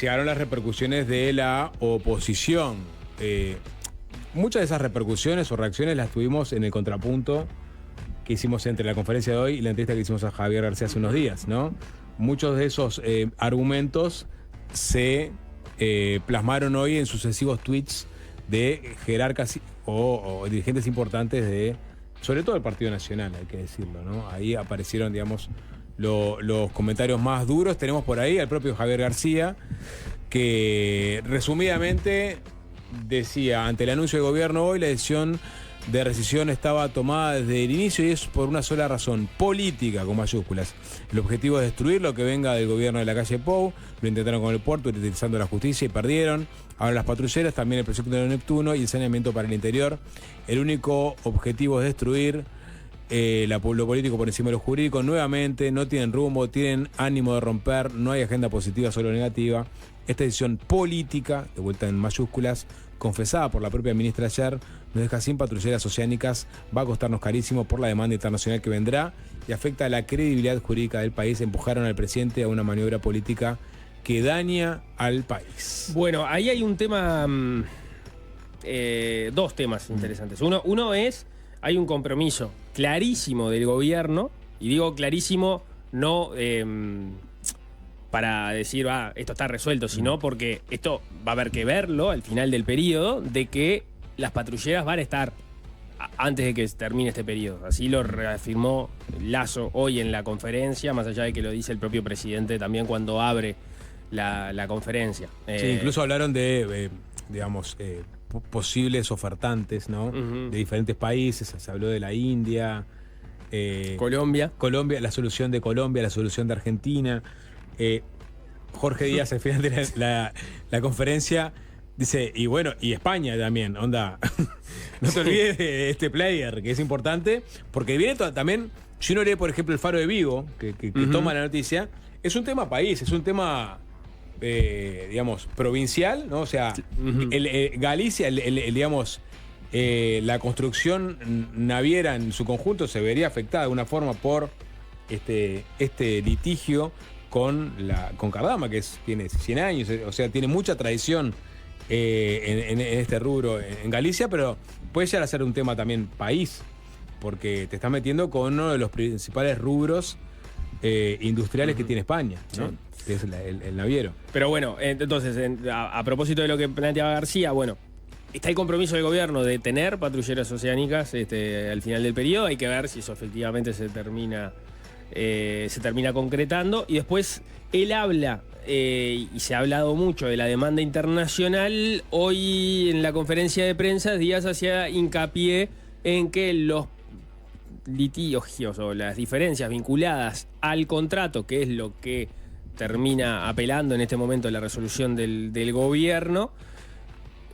llegaron las repercusiones de la oposición. Muchas de esas repercusiones o reacciones las tuvimos en el contrapunto que hicimos entre la conferencia de hoy y la entrevista que hicimos a Javier García hace unos días, ¿no? Muchos de esos argumentos se plasmaron hoy en sucesivos tweets de jerarcas o dirigentes importantes de, sobre todo el Partido Nacional, hay que decirlo, ¿no? Ahí aparecieron, digamos, los comentarios más duros. Tenemos por ahí al propio Javier García, que resumidamente decía, ante el anuncio del gobierno hoy, la decisión de rescisión estaba tomada desde el inicio y es por una sola razón, política con mayúsculas. El objetivo es destruir lo que venga del gobierno de la calle Pou. Lo intentaron con el puerto, utilizando la justicia y perdieron. Ahora las patrulleras, también el proyecto de Neptuno y el saneamiento para el interior. El único objetivo es destruir lo político por encima de lo jurídico. Nuevamente, no tienen rumbo, tienen ánimo de romper, no hay agenda positiva, solo negativa. Esta decisión política, de vuelta en mayúsculas, confesada por la propia ministra ayer, nos deja sin patrulleras oceánicas, va a costarnos carísimo por la demanda internacional que vendrá y afecta a la credibilidad jurídica del país. Empujaron al presidente a una maniobra política que daña al país. Bueno, ahí hay un tema, dos temas interesantes. Uno es, hay un compromiso clarísimo del gobierno, y digo clarísimo no para decir, esto está resuelto, sino porque esto va a haber que verlo al final del periodo, de que las patrulleras van a estar antes de que termine este periodo. Así lo reafirmó Lasso hoy en la conferencia, más allá de que lo dice el propio presidente también cuando abre la conferencia. Sí, incluso hablaron de digamos, posibles ofertantes, ¿no? Uh-huh. De diferentes países, se habló de la India, Colombia, la solución de Colombia, la solución de Argentina. Jorge Díaz al final de la conferencia dice, y bueno, y España también, onda, no te olvides de este player, que es importante, porque viene también, si uno lee, por ejemplo, el Faro de Vigo, que uh-huh. toma la noticia, es un tema país, es un tema, digamos, provincial, ¿no? O sea, uh-huh. Galicia, digamos, la construcción naviera en su conjunto se vería afectada de alguna forma por este litigio con Cardama, que tiene 100 años, o sea, tiene mucha tradición en este rubro en Galicia, pero puede llegar a ser un tema también país, porque te estás metiendo con uno de los principales rubros industriales uh-huh. que tiene España, ¿no? Sí. Que es el naviero. Pero bueno, entonces, a propósito de lo que planteaba García, bueno, está el compromiso del gobierno de tener patrulleras oceánicas al final del periodo. Hay que ver si eso efectivamente se termina concretando. Y después él habla, y se ha hablado mucho de la demanda internacional. Hoy en la conferencia de prensa Díaz hacía hincapié en que los litigios o las diferencias vinculadas al contrato, que es lo que termina apelando en este momento la resolución del gobierno,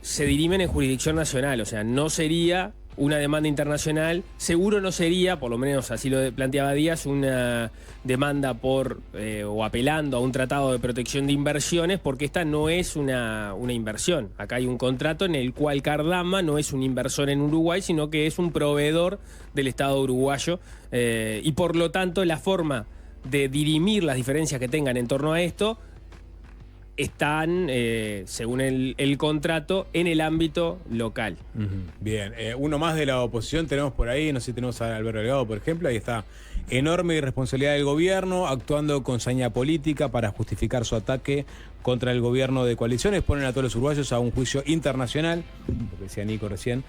se dirimen en jurisdicción nacional. O sea, no sería una demanda internacional, seguro no sería, por lo menos así lo planteaba Díaz, una demanda o apelando a un tratado de protección de inversiones, porque esta no es una inversión. Acá hay un contrato en el cual Cardama no es un inversor en Uruguay, sino que es un proveedor del Estado uruguayo, y por lo tanto la forma de dirimir las diferencias que tengan en torno a esto están, según el contrato, en el ámbito local. Uh-huh. Bien, uno más de la oposición tenemos por ahí, no sé si tenemos a Alberto Delgado, por ejemplo, ahí está. Enorme irresponsabilidad del gobierno, actuando con saña política para justificar su ataque contra el gobierno de coaliciones. Ponen a todos los uruguayos a un juicio internacional, porque decía Nico recién,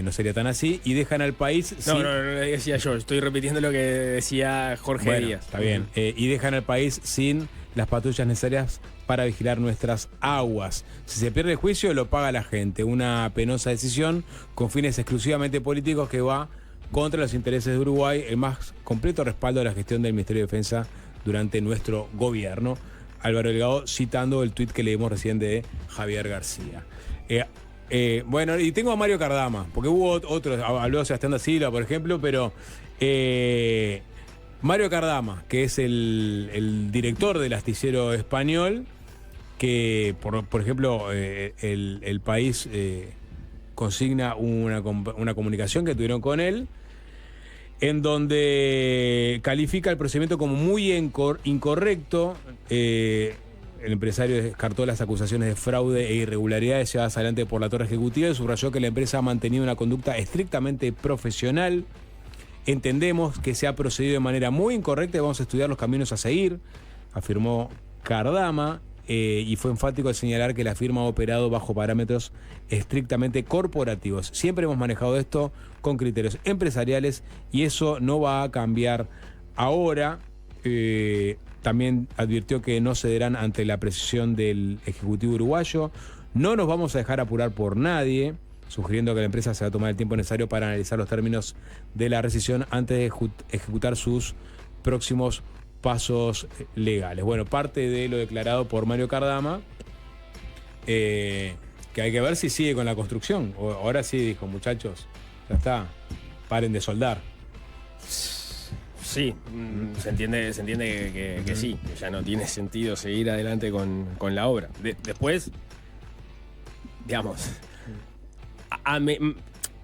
no sería tan así, y dejan al país... No decía yo, estoy repitiendo lo que decía Jorge Díaz. Está bien, y dejan al país sin las patrullas necesarias para vigilar nuestras aguas. Si se pierde el juicio, lo paga la gente. Una penosa decisión con fines exclusivamente políticos que va contra los intereses de Uruguay, el más completo respaldo de la gestión del Ministerio de Defensa durante nuestro gobierno. Álvaro Delgado citando el tuit que leímos recién de Javier García. Bueno, y tengo a Mario Cardama, porque hubo otros, habló Sebastián da Silva, por ejemplo, pero Mario Cardama, que es el director del astillero español, que, por ejemplo, el país consigna una comunicación que tuvieron con él, en donde califica el procedimiento como muy incorrecto. El empresario descartó las acusaciones de fraude e irregularidades llevadas adelante por la torre ejecutiva y subrayó que la empresa ha mantenido una conducta estrictamente profesional. Entendemos que se ha procedido de manera muy incorrecta y vamos a estudiar los caminos a seguir, afirmó Cardama, y fue enfático al señalar que la firma ha operado bajo parámetros estrictamente corporativos. Siempre hemos manejado esto con criterios empresariales y eso no va a cambiar ahora. También advirtió que no cederán ante la precisión del Ejecutivo uruguayo. No nos vamos a dejar apurar por nadie, sugiriendo que la empresa se va a tomar el tiempo necesario para analizar los términos de la rescisión antes de ejecutar sus próximos pasos legales. Bueno, parte de lo declarado por Mario Cardama, que hay que ver si sigue con la construcción. Ahora sí dijo, muchachos, ya está, paren de soldar. Sí, se entiende que sí, que ya no tiene sentido seguir adelante con la obra. Después, digamos,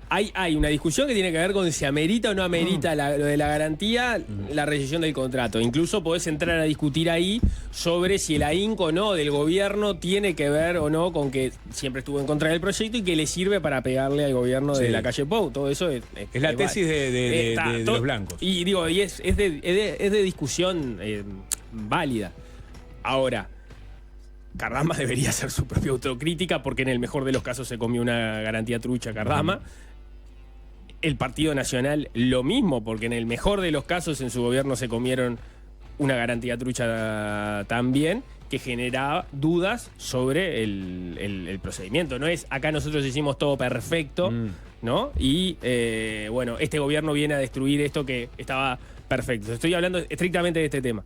hay una discusión que tiene que ver con si amerita o no amerita lo de la garantía, la rescisión del contrato. Incluso podés entrar a discutir ahí sobre si el ahínco o no del gobierno tiene que ver o no con que siempre estuvo en contra del proyecto y que le sirve para pegarle al gobierno de la calle Pou. Todo eso es la tesis de los blancos. Y digo, es de discusión válida. Ahora, Cardama debería hacer su propia autocrítica porque en el mejor de los casos se comió una garantía trucha Cardama. El Partido Nacional lo mismo, porque en el mejor de los casos en su gobierno se comieron una garantía trucha también, que generaba dudas sobre el procedimiento. No es acá nosotros hicimos todo perfecto, ¿no? Y bueno, este gobierno viene a destruir esto que estaba perfecto. Estoy hablando estrictamente de este tema.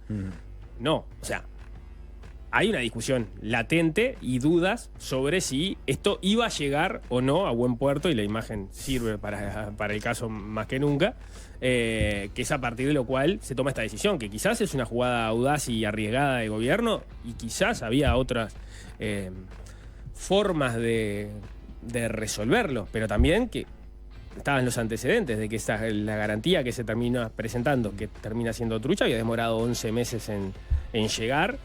No, o sea, hay una discusión latente y dudas sobre si esto iba a llegar o no a buen puerto, y la imagen sirve para el caso más que nunca, que es a partir de lo cual se toma esta decisión, que quizás es una jugada audaz y arriesgada de gobierno, y quizás había otras formas de resolverlo, pero también que estaban los antecedentes de que la garantía que se termina presentando, que termina siendo trucha, había demorado 11 meses en llegar.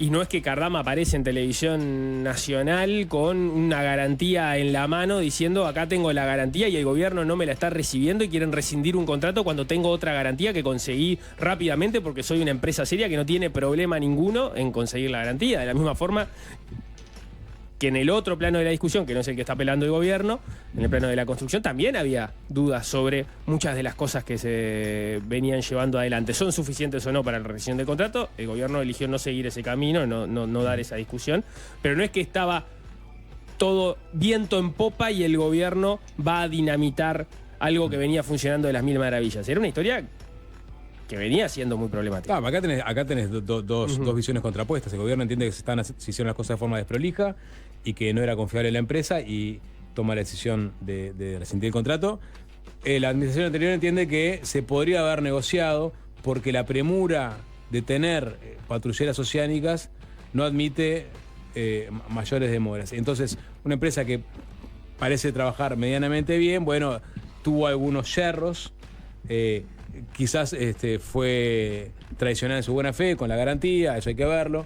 Y no es que Cardama aparece en televisión nacional con una garantía en la mano diciendo acá tengo la garantía y el gobierno no me la está recibiendo y quieren rescindir un contrato cuando tengo otra garantía que conseguí rápidamente porque soy una empresa seria que no tiene problema ninguno en conseguir la garantía. De la misma forma que en el otro plano de la discusión, que no es el que está apelando el gobierno, en el plano de la construcción también había dudas sobre muchas de las cosas que se venían llevando adelante. ¿Son suficientes o no para la rescisión del contrato? El gobierno eligió no seguir ese camino, no dar esa discusión, pero no es que estaba todo viento en popa y el gobierno va a dinamitar algo que venía funcionando de las mil maravillas. Era una historia que venía siendo muy problemática. Acá tenés dos visiones contrapuestas. El gobierno entiende que se hicieron las cosas de forma desprolija y que no era confiable la empresa y toma la decisión de rescindir el contrato. La administración anterior entiende que se podría haber negociado porque la premura de tener patrulleras oceánicas no admite mayores demoras. Entonces, una empresa que parece trabajar medianamente bien, bueno, tuvo algunos yerros, quizás fue traicionada en su buena fe con la garantía, eso hay que verlo,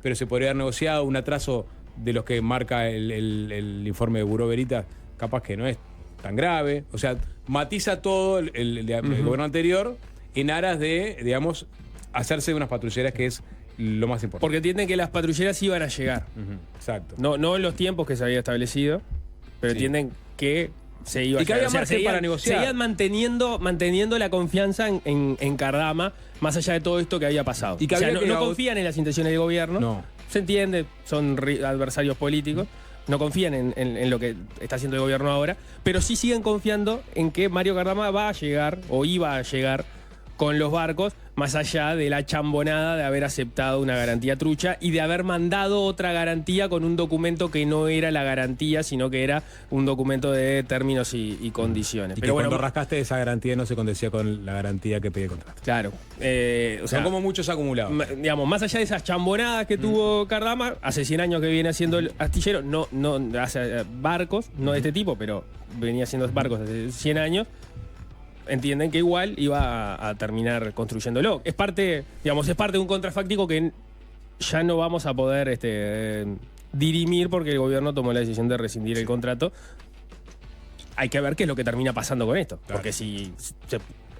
pero se podría haber negociado un atraso de los que marca el informe de Buró Veritas, capaz que no es tan grave. O sea, matiza todo el gobierno anterior en aras de, digamos, hacerse de unas patrulleras, que es lo más importante. Porque entienden que las patrulleras iban a llegar. Exacto. No en los tiempos que se había establecido, pero entienden que se iba a llegar. Y que había margen para negociar. Seguían manteniendo la confianza en Cardama, más allá de todo esto que había pasado. Y que no confían en las intenciones del gobierno. No. Se entiende, son adversarios políticos. No confían en lo que está haciendo el gobierno ahora, pero sí siguen confiando en que Mario Cardama va a llegar o iba a llegar con los barcos, más allá de la chambonada de haber aceptado una garantía trucha y de haber mandado otra garantía con un documento que no era la garantía, sino que era un documento de términos y condiciones. Y Pero que bueno, cuando rascaste esa garantía no se condecía con la garantía que pedía el contrato. claro. O sea, Son como muchos acumulados. digamos, más allá de esas chambonadas que tuvo Cardama, hace 100 años que viene haciendo el astillero, no hace barcos, no de este tipo, pero venía haciendo barcos hace 100 años. Entienden que igual iba a terminar construyéndolo. Es parte de un contrafáctico que ya no vamos a poder dirimir porque el gobierno tomó la decisión de rescindir el contrato. Hay que ver qué es lo que termina pasando con esto. Claro. Porque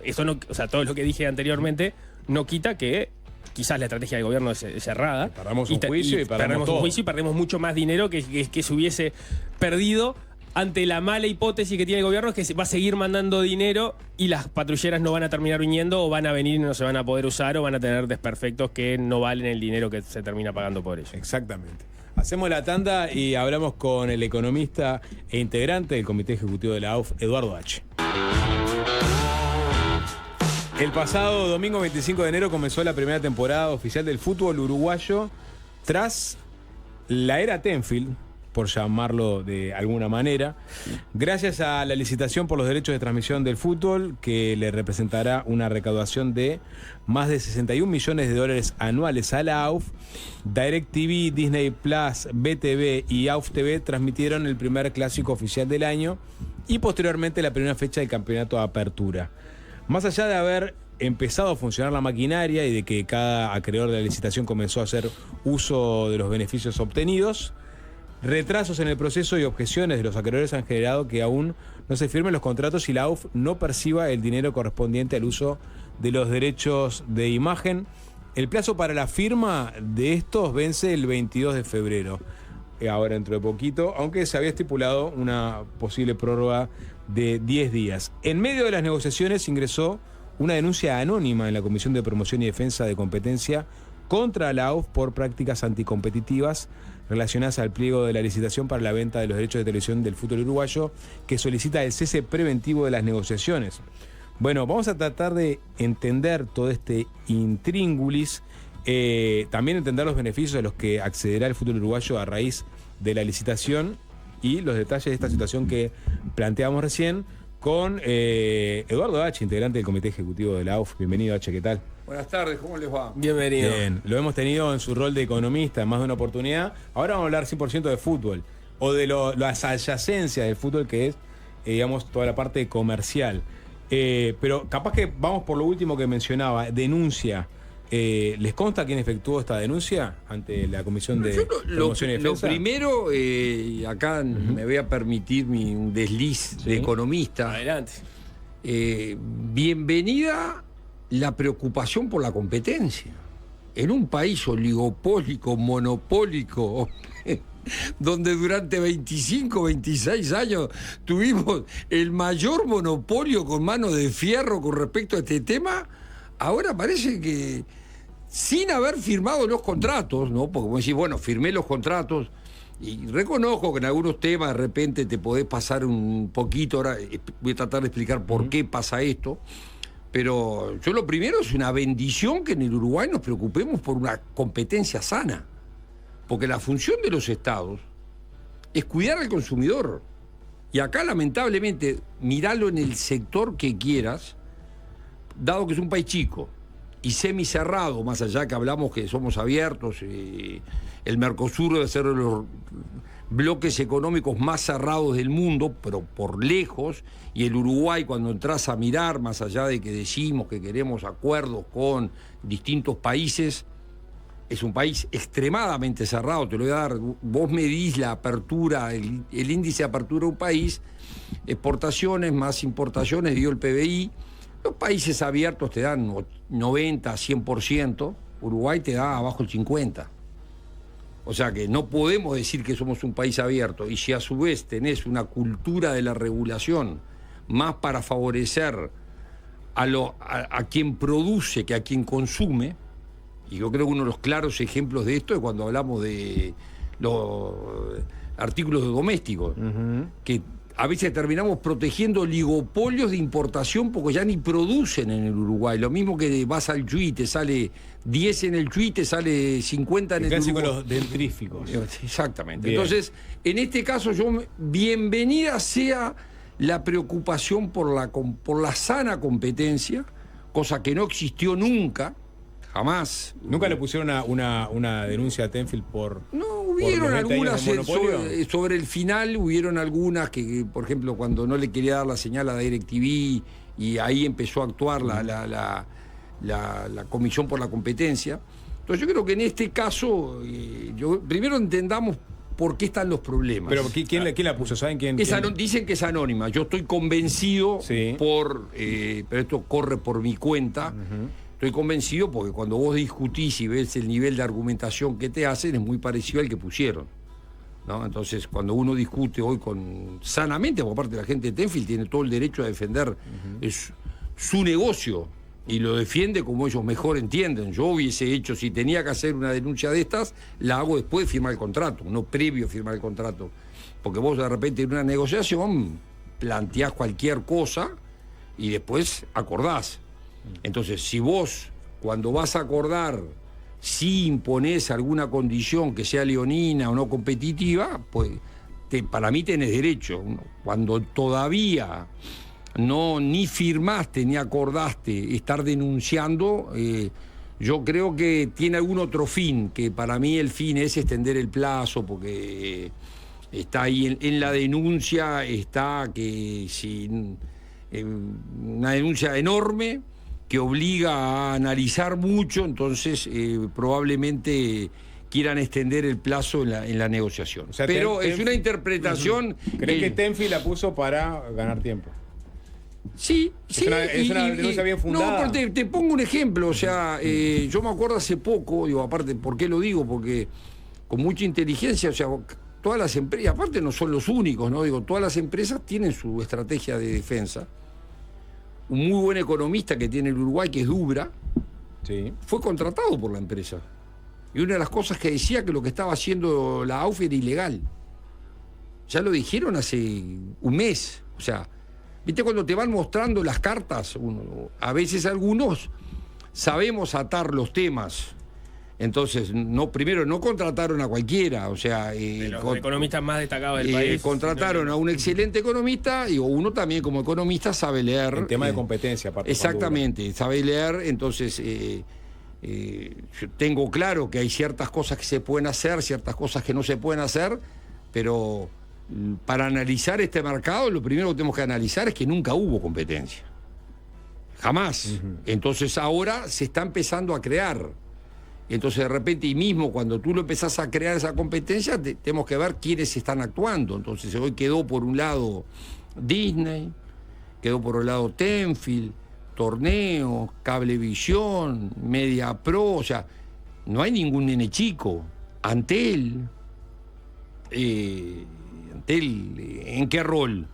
eso no, o sea, todo lo que dije anteriormente no quita que quizás la estrategia del gobierno es errada. Perdamos un juicio y perdemos todo. un juicio y perdemos mucho más dinero que se hubiese perdido ante la mala hipótesis que tiene el gobierno, es que va a seguir mandando dinero y las patrulleras no van a terminar viniendo, o van a venir y no se van a poder usar, o van a tener desperfectos que no valen el dinero que se termina pagando por ello. Exactamente. Hacemos la tanda y hablamos con el economista e integrante del Comité Ejecutivo de la AUF, Eduardo H. El pasado domingo 25 de enero comenzó la primera temporada oficial del fútbol uruguayo tras la era Tenfield, por llamarlo de alguna manera, gracias a la licitación por los derechos de transmisión del fútbol, que le representará una recaudación de más de 61 millones de dólares anuales a la AUF. DirecTV, Disney Plus, BTV y AUF TV transmitieron el primer clásico oficial del año y posteriormente la primera fecha del campeonato de apertura. Más allá de haber empezado a funcionar la maquinaria y de que cada acreedor de la licitación comenzó a hacer uso de los beneficios obtenidos, retrasos en el proceso y objeciones de los acreedores han generado que aún no se firmen los contratos y la AUF no perciba el dinero correspondiente al uso de los derechos de imagen. El plazo para la firma de estos vence el 22 de febrero, ahora dentro de poquito, aunque se había estipulado una posible prórroga de 10 días. En medio de las negociaciones ingresó una denuncia anónima en la Comisión de Promoción y Defensa de Competencia contra la AUF por prácticas anticompetitivas relacionadas al pliego de la licitación para la venta de los derechos de televisión del fútbol uruguayo, que solicita el cese preventivo de las negociaciones. Bueno, vamos a tratar de entender todo este intríngulis, también entender los beneficios a los que accederá el fútbol uruguayo a raíz de la licitación y los detalles de esta situación que planteamos recién con Eduardo H., integrante del Comité Ejecutivo de la AUF. Bienvenido, H., ¿qué tal? Buenas tardes, ¿cómo les va? Bienvenido. Bien, lo hemos tenido en su rol de economista en más de una oportunidad. Ahora vamos a hablar 100% de fútbol, o de las adyacencias del fútbol, que es, digamos, toda la parte comercial. Pero capaz que vamos por lo último que mencionaba, denuncia. ¿Les consta quién efectuó esta denuncia ante la Comisión de Promoción y Defensa? Lo primero, acá me voy a permitir un desliz de economista. Adelante. Bienvenida la preocupación por la competencia. En un país oligopólico, monopólico, donde durante 25, 26 años tuvimos el mayor monopolio con mano de fierro con respecto a este tema, ahora parece que sin haber firmado los contratos, ¿no? Porque como decís, bueno, firmé los contratos y reconozco que en algunos temas de repente te podés pasar un poquito, ahora voy a tratar de explicar por qué pasa esto. Pero yo lo primero es una bendición que en el Uruguay nos preocupemos por una competencia sana. Porque la función de los estados es cuidar al consumidor. Y acá, lamentablemente, miralo en el sector que quieras, dado que es un país chico y semicerrado, más allá que hablamos que somos abiertos, el Mercosur debe ser de los bloques económicos más cerrados del mundo, pero por lejos, y el Uruguay, cuando entras a mirar, más allá de que decimos que queremos acuerdos con distintos países, es un país extremadamente cerrado. Te lo voy a dar, vos medís la apertura, el índice de apertura de un país, exportaciones más importaciones, dio el PBI. Los países abiertos te dan 90, 100%, Uruguay te da abajo el 50%. O sea que no podemos decir que somos un país abierto. Y si a su vez tenés una cultura de la regulación más para favorecer a quien produce que a quien consume, y yo creo que uno de los claros ejemplos de esto es cuando hablamos de los artículos domésticos, que a veces terminamos protegiendo oligopolios de importación porque ya ni producen en el Uruguay. Lo mismo que vas al Chuy, te sale 10 en el Chuy, te sale 50 en el Casi Uruguay. con los dentríficos. Exactamente. Bien. Entonces, en este caso, bienvenida sea la preocupación por la sana competencia, cosa que no existió nunca, jamás. ¿Nunca le pusieron una denuncia a Tenfield por... No, hubieron los 20 años algunas de monopolio? sobre el final, hubieron algunas que, por ejemplo, cuando no le quería dar la señal a DirecTV y ahí empezó a actuar la Comisión por la Competencia. Entonces yo creo que en este caso, primero entendamos por qué están los problemas. Pero ¿quién la puso? ¿Saben quién? Dicen que es anónima. Yo estoy convencido Sí. pero esto corre por mi cuenta. Estoy convencido porque cuando vos discutís y ves el nivel de argumentación que te hacen es muy parecido al que pusieron, ¿no? Entonces, cuando uno discute hoy sanamente, por parte de la gente de Tenfield, tiene todo el derecho a defender es su negocio y lo defiende como ellos mejor entienden. Yo hubiese hecho, si tenía que hacer una denuncia de estas, la hago después de firmar el contrato, no previo a firmar el contrato. Porque vos de repente en una negociación planteás cualquier cosa y después acordás. Entonces, si vos, cuando vas a acordar, si imponés alguna condición que sea leonina o no competitiva, pues para mí tenés derecho. Cuando todavía ni firmaste ni acordaste estar denunciando, yo creo que tiene algún otro fin, que para mí el fin es extender el plazo, porque está ahí en la denuncia, está que si una denuncia enorme que obliga a analizar mucho, entonces probablemente quieran extender el plazo en la negociación. O sea, pero es una interpretación... ¿Cree que Tenfield la puso para ganar tiempo? Sí, sí. Es una denuncia bien fundada. No, te pongo un ejemplo, o sea, yo me acuerdo hace poco, digo, aparte, ¿por qué lo digo? Porque con mucha inteligencia, o sea, todas las empresas, aparte no son los únicos, ¿no? Digo, todas las empresas tienen su estrategia de defensa. Un muy buen economista que tiene el Uruguay, que es Dubra, Sí. fue contratado por la empresa. Y una de las cosas que decía que lo que estaba haciendo la AUF era ilegal. Ya lo dijeron hace un mes. O sea, ¿viste cuando te van mostrando las cartas? A veces algunos sabemos atar los temas. Entonces, primero no contrataron a cualquiera, o sea... de los economistas más destacados del país. Contrataron a un excelente economista, y uno también como economista sabe leer... En tema de competencia, aparte. Exactamente, sabe leer, entonces yo tengo claro que hay ciertas cosas que se pueden hacer, ciertas cosas que no se pueden hacer, pero para analizar este mercado lo primero que tenemos que analizar es que nunca hubo competencia. Jamás. Entonces ahora se está empezando a crear. Entonces de repente, y mismo cuando tú lo empezás a crear esa competencia, tenemos que ver quiénes están actuando. Entonces hoy quedó por un lado Disney, quedó por un lado Tenfield, Torneo, Cablevisión, Media Pro, o sea, no hay ningún nene chico. Antel, ¿en qué rol?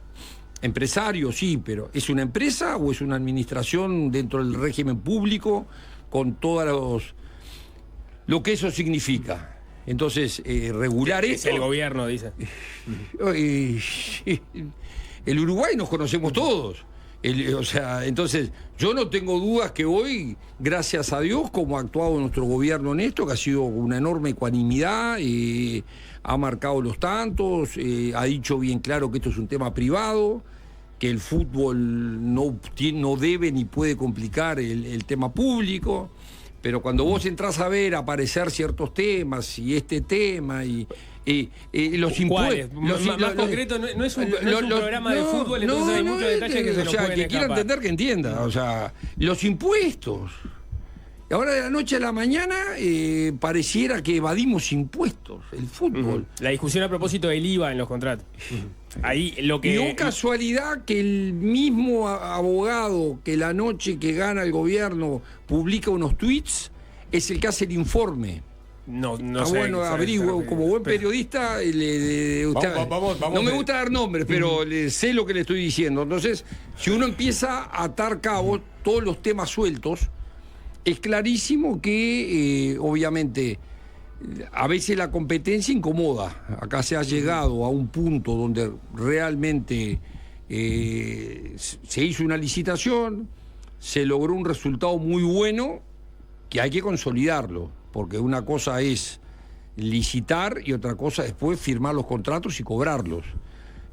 Empresario, sí, pero ¿es una empresa o es una administración dentro del régimen público con todos lo que eso significa? Entonces, regular Es esto... el gobierno, dice. El Uruguay nos conocemos todos. O sea, entonces, yo no tengo dudas que hoy, gracias a Dios, como ha actuado nuestro gobierno en esto, que ha sido una enorme ecuanimidad, ha marcado los tantos, ha dicho bien claro que esto es un tema privado, que el fútbol no debe ni puede complicar el tema público. Pero cuando vos entrás a ver aparecer ciertos temas y este tema y los impuestos... Más concreto, no es un programa de fútbol, entonces hay muchos detalles que se nos pueden que quiera escapar. entender que entienda. O sea, los impuestos. Y ahora de la noche a la mañana pareciera que evadimos impuestos, el fútbol. La discusión a propósito del IVA en los contratos. Ahí lo que... No casualidad que el mismo abogado que la noche que gana el gobierno publica unos tweets es el que hace el informe. No sé. Bueno, averiguo, como buen periodista, Vamos, no me gusta dar nombres, pero sé lo que le estoy diciendo. Entonces, si uno empieza a atar cabos, todos los temas sueltos, es clarísimo que, obviamente, a veces la competencia incomoda. Acá se ha llegado a un punto donde realmente se hizo una licitación, se logró un resultado muy bueno que hay que consolidarlo, porque una cosa es licitar y otra cosa después firmar los contratos y cobrarlos.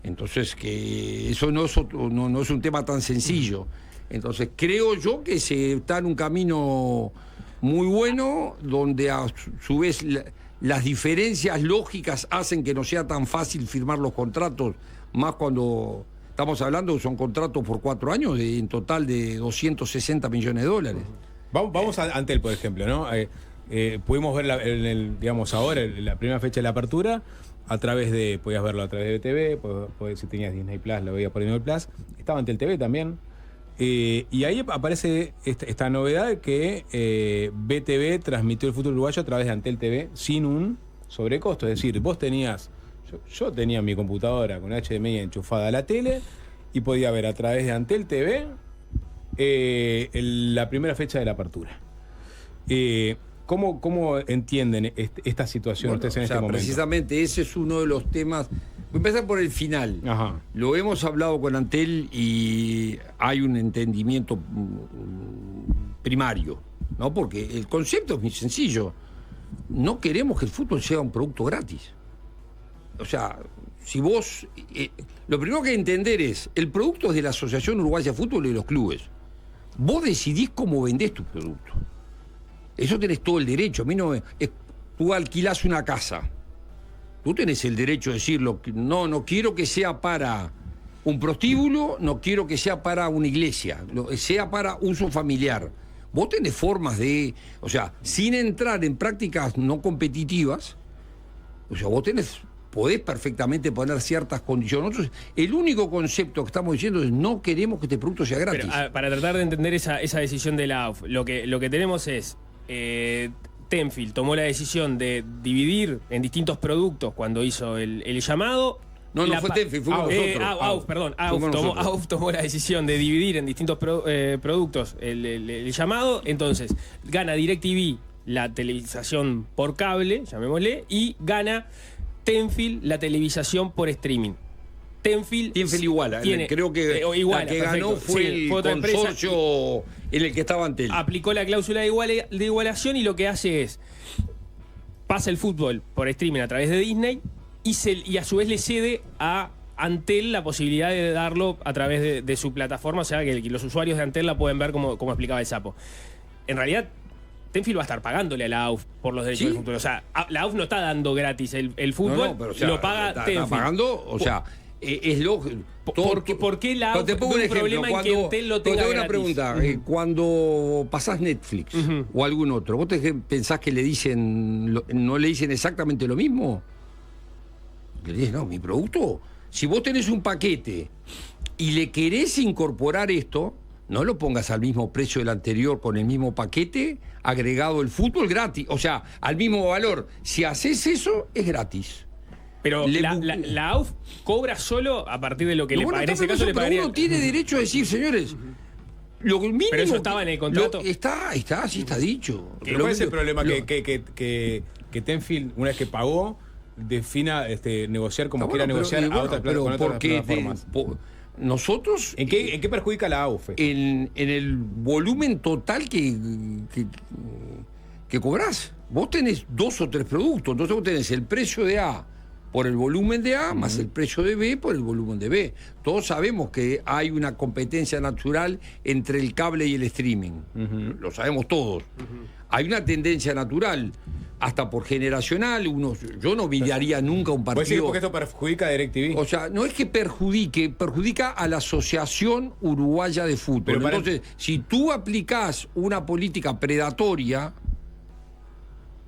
Entonces, que eso no es un tema tan sencillo. Entonces, creo yo que se está en un camino muy bueno, donde a su vez las diferencias lógicas hacen que no sea tan fácil firmar los contratos, más cuando estamos hablando que son contratos por 4 años, en total de 260 millones de dólares. Vamos a Antel, por ejemplo, ¿no? Pudimos ver digamos ahora, la primera fecha de la apertura, podías verlo a través de BTV, si tenías Disney Plus, lo veías por Disney Plus, estaba Antel TV también. Y ahí aparece esta novedad que BTV transmitió el fútbol uruguayo a través de Antel TV sin un sobrecosto. Es decir, vos tenías, yo tenía mi computadora con HDMI enchufada a la tele y podía ver a través de Antel TV la primera fecha de la apertura. ¿Cómo entienden esta situación ustedes en este momento? Precisamente ese es uno de los temas. Voy a empezar por el final. Ajá. Lo hemos hablado con Antel y hay un entendimiento primario, ¿no? Porque el concepto es muy sencillo. No queremos que el fútbol sea un producto gratis. O sea, si vos... lo primero que hay que entender es, el producto es de la Asociación Uruguaya de Fútbol y de los clubes. Vos decidís cómo vendés tu producto. Eso tenés todo el derecho. A mí no... tú alquilás una casa. Tú tenés el derecho de decirlo. No quiero que sea para un prostíbulo, no quiero que sea para una iglesia, sea para uso familiar. Vos tenés formas de... O sea, sin entrar en prácticas no competitivas, o sea, podés perfectamente poner ciertas condiciones. Nosotros, el único concepto que estamos diciendo es no queremos que este producto sea gratis. Pero, para tratar de entender esa decisión de la AUF, lo que tenemos es... Tenfield tomó la decisión de dividir en distintos productos cuando hizo el llamado. No fue Tenfield, fuimos nosotros. AUF tomó la decisión de dividir en distintos productos el llamado. Entonces, gana DirecTV la televisación por cable, llamémosle, y gana Tenfield la televisación por streaming. Tenfield iguala. Creo que iguala, la que ganó fue el consorcio en el que estaba Antel. Aplicó la cláusula de igualación y lo que hace es pasa el fútbol por streaming a través de Disney y a su vez le cede a Antel la posibilidad de darlo a través de su plataforma, o sea que los usuarios de Antel la pueden ver como explicaba el Sapo. En realidad, Tenfield va a estar pagándole a la AUF por los derechos del fútbol. O sea, la AUF no está dando gratis el fútbol, pero, o sea, lo paga Tenfield. Está pagando, o sea... es lógico. ¿Por qué la AUF tuvo un problema en que Antel lo tenga gratis? Te hago una pregunta. Cuando pasás Netflix o algún otro, ¿vos pensás que no le dicen exactamente lo mismo? Le dices, no, mi producto, si vos tenés un paquete y le querés incorporar esto, no lo pongas al mismo precio del anterior con el mismo paquete, agregado el fútbol gratis, o sea, al mismo valor. Si haces eso, es gratis. Pero la AUF cobra solo a partir de lo que le paga. En ese caso le pagaría. Uno tiene derecho a decir, señores, lo mínimo. Pero eso estaba en el contrato. Está dicho. ¿Cuál es el problema? Que Tenfield, una vez que pagó, defina negociar como quiera negociar a otras plataformas. Nosotros. ¿En qué perjudica la AUF? En el volumen total que cobrás. Vos tenés 2 o 3 productos, entonces vos tenés el precio de A por el volumen de A, más el precio de B por el volumen de B. Todos sabemos que hay una competencia natural entre el cable y el streaming. Lo sabemos todos. Hay una tendencia natural, hasta por generacional. Yo no miraría nunca un partido... ¿Puedes decir porque esto perjudica a DirecTV? O sea, no es que perjudica a la Asociación Uruguaya de Fútbol. Entonces, si tú aplicás una política predatoria...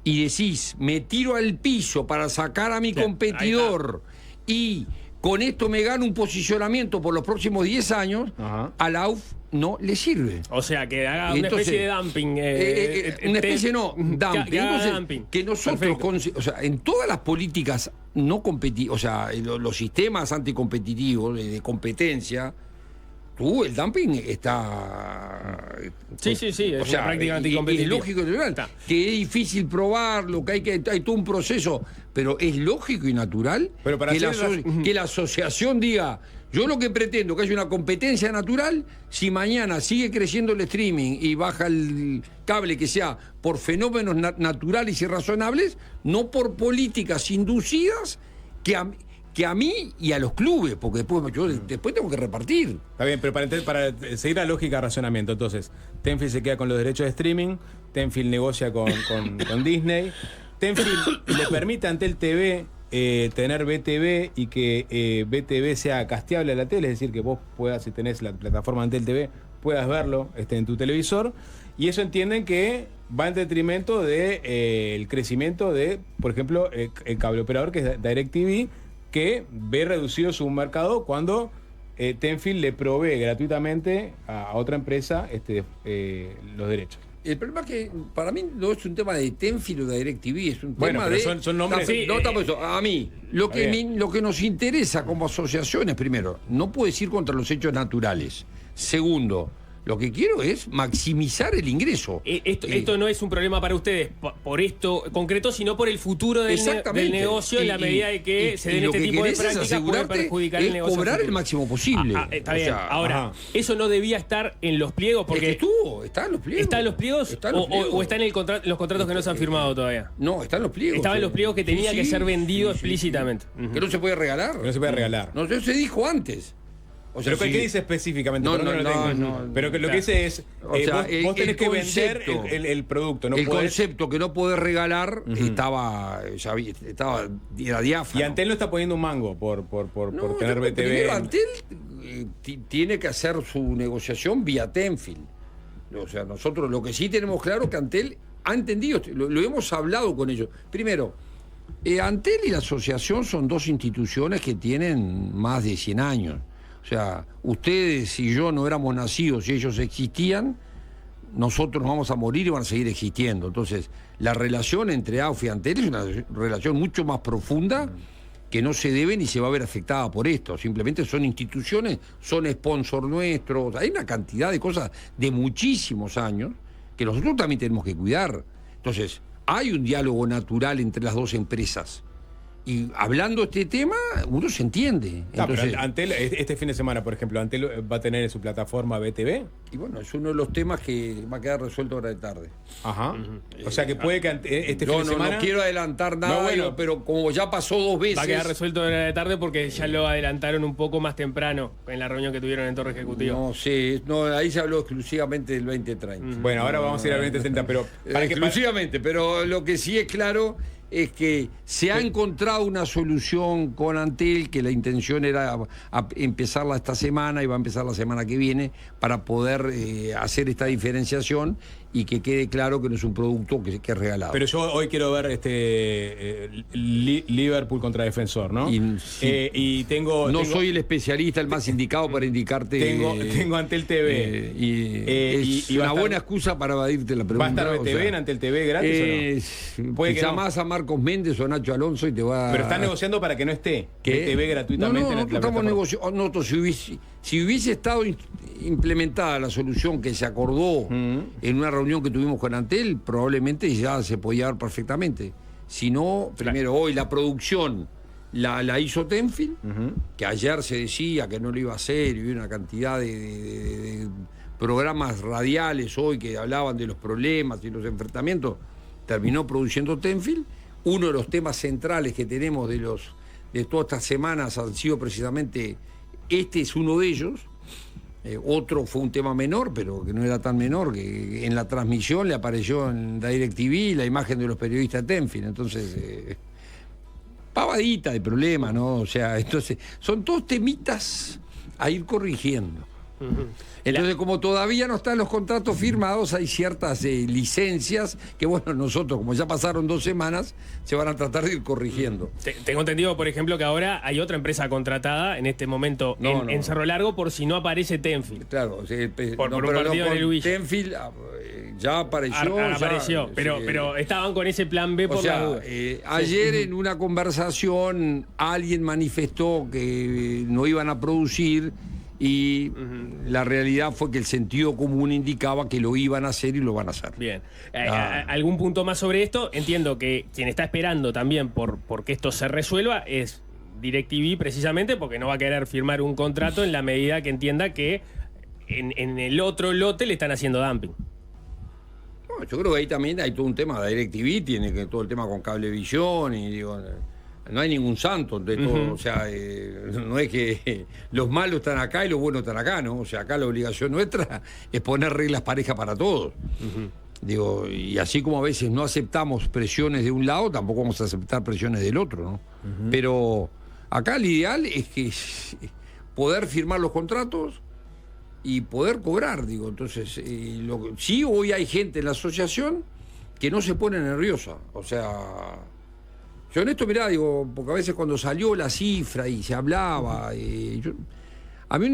y decís, me tiro al piso para sacar a mi competidor y con esto me gano un posicionamiento por los próximos 10 años, a la AUF no le sirve. O sea, que haga una especie de dumping. Una especie dumping. Que nosotros, o sea, en todas las políticas no competitivas, o sea, los sistemas anticompetitivos de competencia, el dumping está... Sí, es prácticamente es incompetitivo. lógico y natural. Que es difícil probarlo, que hay todo un proceso, pero es lógico y natural Pero para que la asociación diga, yo lo que pretendo que haya una competencia natural, si mañana sigue creciendo el streaming y baja el cable, que sea por fenómenos naturales y razonables, no por políticas inducidas que a mí y a los clubes, porque después tengo que repartir. Está bien, pero para seguir la lógica de razonamiento, entonces, Tenfield se queda con los derechos de streaming, Tenfield negocia con Disney, Tenfield le permite a Antel TV tener BTV y que BTV sea casteable a la tele, es decir, que vos puedas, si tenés la plataforma Antel TV, puedas verlo en tu televisor, y eso entienden que va en detrimento de el crecimiento de, por ejemplo, el cable operador, que es DirecTV, que ve reducido su mercado cuando Tenfield le provee gratuitamente a otra empresa los derechos. El problema es que para mí no es un tema de Tenfield o de DirecTV, es un Bueno, tema pero de... son nombres... A mí, lo que nos interesa como asociaciones, primero, no puedes ir contra los hechos naturales. Segundo, lo que quiero es maximizar el ingreso. Esto no es un problema para ustedes por esto concreto, sino por el futuro del negocio, en la medida de que se den este tipo de prácticas puede perjudicar el negocio. Cobrar el máximo posible. Está bien. Ahora, eso no debía estar en los pliegos, porque está en los pliegos. ¿Está en los pliegos o está en los contratos que no se han firmado todavía? No, está en los pliegos. Estaba en los pliegos que tenía que ser vendido explícitamente. Que no se puede regalar. Que no se puede regalar. No, eso se dijo antes. O sea, ¿pero qué dice específicamente? No. Pero que lo que dice es, vos tenés que vender el producto. No concepto que no podés regalar era diáfano. Y Antel no está poniendo un mango por tener BTV. Primero, Antel tiene que hacer su negociación vía Tenfield. O sea, nosotros lo que sí tenemos claro es que Antel ha entendido, lo hemos hablado con ellos. Primero, Antel y la asociación son dos instituciones que tienen más de 100 años. O sea, ustedes y yo no éramos nacidos y ellos existían, nosotros nos vamos a morir y van a seguir existiendo. Entonces, la relación entre AUF y Antel es una relación mucho más profunda que no se debe ni se va a ver afectada por esto. Simplemente son instituciones, son sponsor nuestros. Hay una cantidad de cosas de muchísimos años que nosotros también tenemos que cuidar. Entonces, hay un diálogo natural entre las dos empresas. Y hablando de este tema, uno se entiende. Entonces, pero Antel, este fin de semana, por ejemplo, Antel va a tener en su plataforma BTV. Y bueno, es uno de los temas que va a quedar resuelto ahora de tarde. Ajá. O sea que puede que este fin de semana... No quiero adelantar nada, pero como ya pasó 2 veces... Va a quedar resuelto ahora de tarde porque ya lo adelantaron un poco más temprano en la reunión que tuvieron en Torre Ejecutiva. No sé, ahí se habló exclusivamente del 2030. Bueno, ahora vamos a ir al 2030, pero... Exclusivamente, pero lo que sí es claro... es que se ha encontrado una solución con Antel, que la intención era empezarla esta semana y va a empezar la semana que viene, para poder hacer esta diferenciación y que quede claro que no es un producto que es regalado. Pero yo hoy quiero ver Liverpool contra Defensor, ¿no? Y tengo... soy el especialista, el más indicado para indicarte... Tengo Antel TV. Es una buena excusa para evadirte la pregunta. ¿Va a estar BTV en Antel TV gratis o no? Puede que llamás a Marcos Méndez o a Nacho Alonso y te va... Pero están negociando para que no esté BTV gratuitamente en la estamos negociando. Nosotros, si hubiese estado implementada la solución que se acordó en una reunión que tuvimos con Antel, probablemente ya se podía dar perfectamente. Si no, primero, hoy la producción la hizo Tenfield, que ayer se decía que no lo iba a hacer, y hubo una cantidad de programas radiales hoy que hablaban de los problemas y los enfrentamientos, terminó produciendo Tenfield. Uno de los temas centrales que tenemos de todas estas semanas han sido precisamente, este es uno de ellos. Otro fue un tema menor, pero que no era tan menor, que en la transmisión le apareció en DirecTV la imagen de los periodistas de Tenfield. Entonces, pavadita de problema, ¿no? O sea, entonces, son todos temitas a ir corrigiendo. Entonces, como todavía no están los contratos firmados, hay ciertas licencias que, bueno, nosotros, como ya pasaron 2 semanas, se van a tratar de ir corrigiendo. Tengo entendido, por ejemplo, que ahora hay otra empresa contratada en este momento en Cerro Largo por si no aparece Tenfield. Claro, por un partido en el Huilla. Tenfield ya apareció. Apareció, pero estaban con ese plan B por la duda. Ayer en una conversación alguien manifestó que no iban a producir y la realidad fue que el sentido común indicaba que lo iban a hacer y lo van a hacer. Bien. ¿Algún punto más sobre esto? Entiendo que quien está esperando también por que esto se resuelva es DirecTV, precisamente porque no va a querer firmar un contrato en la medida que entienda que en el otro lote le están haciendo dumping. No, yo creo que ahí también hay todo un tema. La DirecTV tiene que todo el tema con Cablevisión y digo, no hay ningún santo de todo. O sea, no es que los malos están acá y los buenos están acá, ¿no? O sea, acá la obligación nuestra es poner reglas parejas para todos. Digo, y así como a veces no aceptamos presiones de un lado, tampoco vamos a aceptar presiones del otro, ¿no? Pero acá el ideal es que poder firmar los contratos y poder cobrar, digo. Entonces, sí, hoy hay gente en la asociación que no se pone nerviosa. O sea, yo en esto, mirá, digo, porque a veces cuando salió la cifra y se hablaba, a mí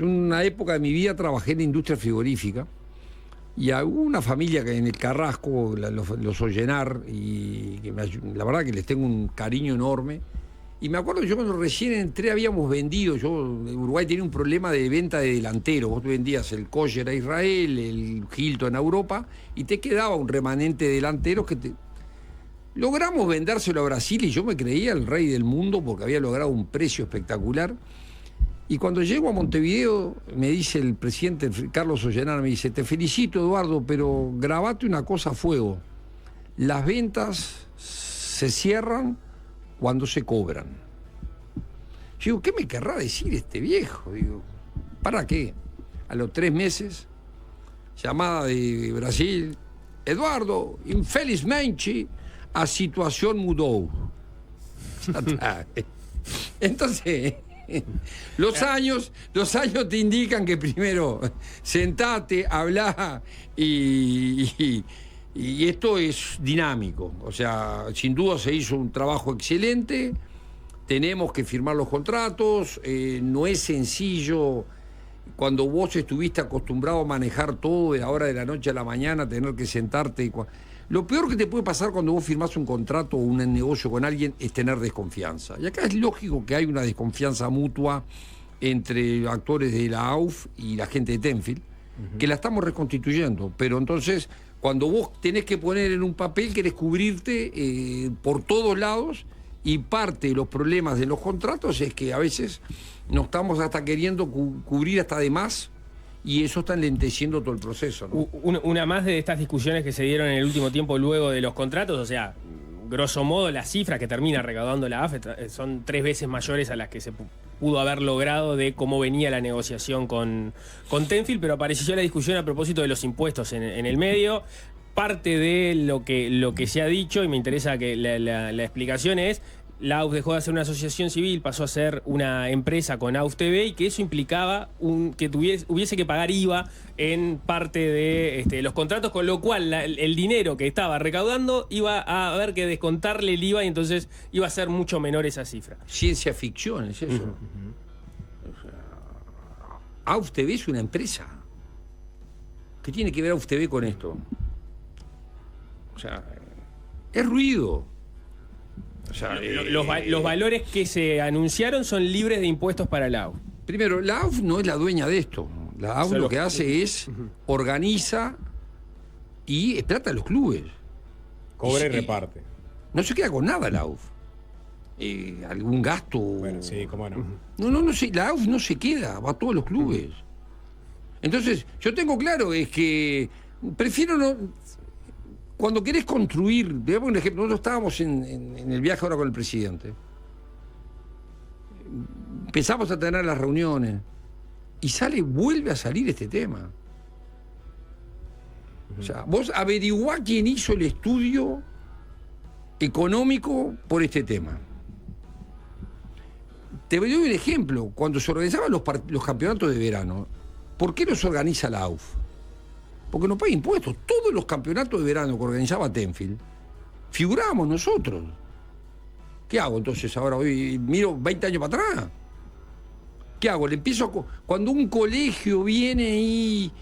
una época de mi vida trabajé en la industria frigorífica y hubo una familia que en el Carrasco, los Ollenar, y que la verdad que les tengo un cariño enorme. Y me acuerdo que yo cuando recién entré habíamos vendido, Uruguay tenía un problema de venta de delanteros, vos vendías el Kosher a Israel, el Hilton a Europa, y te quedaba un remanente de delanteros que logramos vendérselo a Brasil y yo me creía el rey del mundo porque había logrado un precio espectacular. Y cuando llego a Montevideo, me dice el presidente Carlos Ollenar, me dice, te felicito, Eduardo, pero grabate una cosa a fuego. Las ventas se cierran cuando se cobran. Yo digo, ¿qué me querrá decir este viejo? Digo, ¿para qué? A los 3 meses, llamada de Brasil, Eduardo, infelizmente, a situación mudó. Entonces, los años te indican que primero sentate, hablá y esto es dinámico. O sea, sin duda se hizo un trabajo excelente, tenemos que firmar los contratos, no es sencillo cuando vos estuviste acostumbrado a manejar todo de la hora de la noche a la mañana, tener que sentarte. Lo peor que te puede pasar cuando vos firmás un contrato o un negocio con alguien es tener desconfianza. Y acá es lógico que hay una desconfianza mutua entre actores de la AUF y la gente de Tenfield, que la estamos reconstituyendo. Pero entonces, cuando vos tenés que poner en un papel, querés cubrirte por todos lados, y parte de los problemas de los contratos es que a veces nos estamos hasta queriendo cubrir hasta de más, y eso está enlenteciendo todo el proceso, ¿no? Una más de estas discusiones que se dieron en el último tiempo luego de los contratos, o sea, grosso modo las cifras que termina recaudando la AFE son 3 veces mayores a las que se pudo haber logrado de cómo venía la negociación con Tenfield, pero apareció la discusión a propósito de los impuestos en el medio. Parte de lo que se ha dicho, y me interesa que la explicación es, la AUF dejó de ser una asociación civil, pasó a ser una empresa con AUF TV, y que eso implicaba que hubiese que pagar IVA en parte de los contratos, con lo cual el dinero que estaba recaudando iba a haber que descontarle el IVA, y entonces iba a ser mucho menor esa cifra. Ciencia ficción, es eso. O sea, AUF TV es una empresa. ¿Qué tiene que ver AUF TV con esto? O sea, es ruido. O sea, los valores que se anunciaron son libres de impuestos para la AUF. Primero, la AUF no es la dueña de esto. La AUF lo que hace es organiza y es plata de los clubes. Cobra y reparte. No se queda con nada la AUF. ¿Algún gasto? Bueno, sí, cómo no. No, la AUF no se queda, va a todos los clubes. Entonces, yo tengo claro, es que prefiero no... Cuando querés construir, te voy a poner un ejemplo, nosotros estábamos en el viaje ahora con el presidente. Empezamos a tener las reuniones y vuelve a salir este tema. O sea, vos averiguá quién hizo el estudio económico por este tema. Te doy un ejemplo. Cuando se organizaban los campeonatos de verano, ¿por qué los organiza la AUF? Porque no paga impuestos. Todos los campeonatos de verano que organizaba Tenfield, figurábamos nosotros. ¿Qué hago entonces ahora? Hoy miro 20 años para atrás. ¿Qué hago? Le empiezo cuando un colegio viene y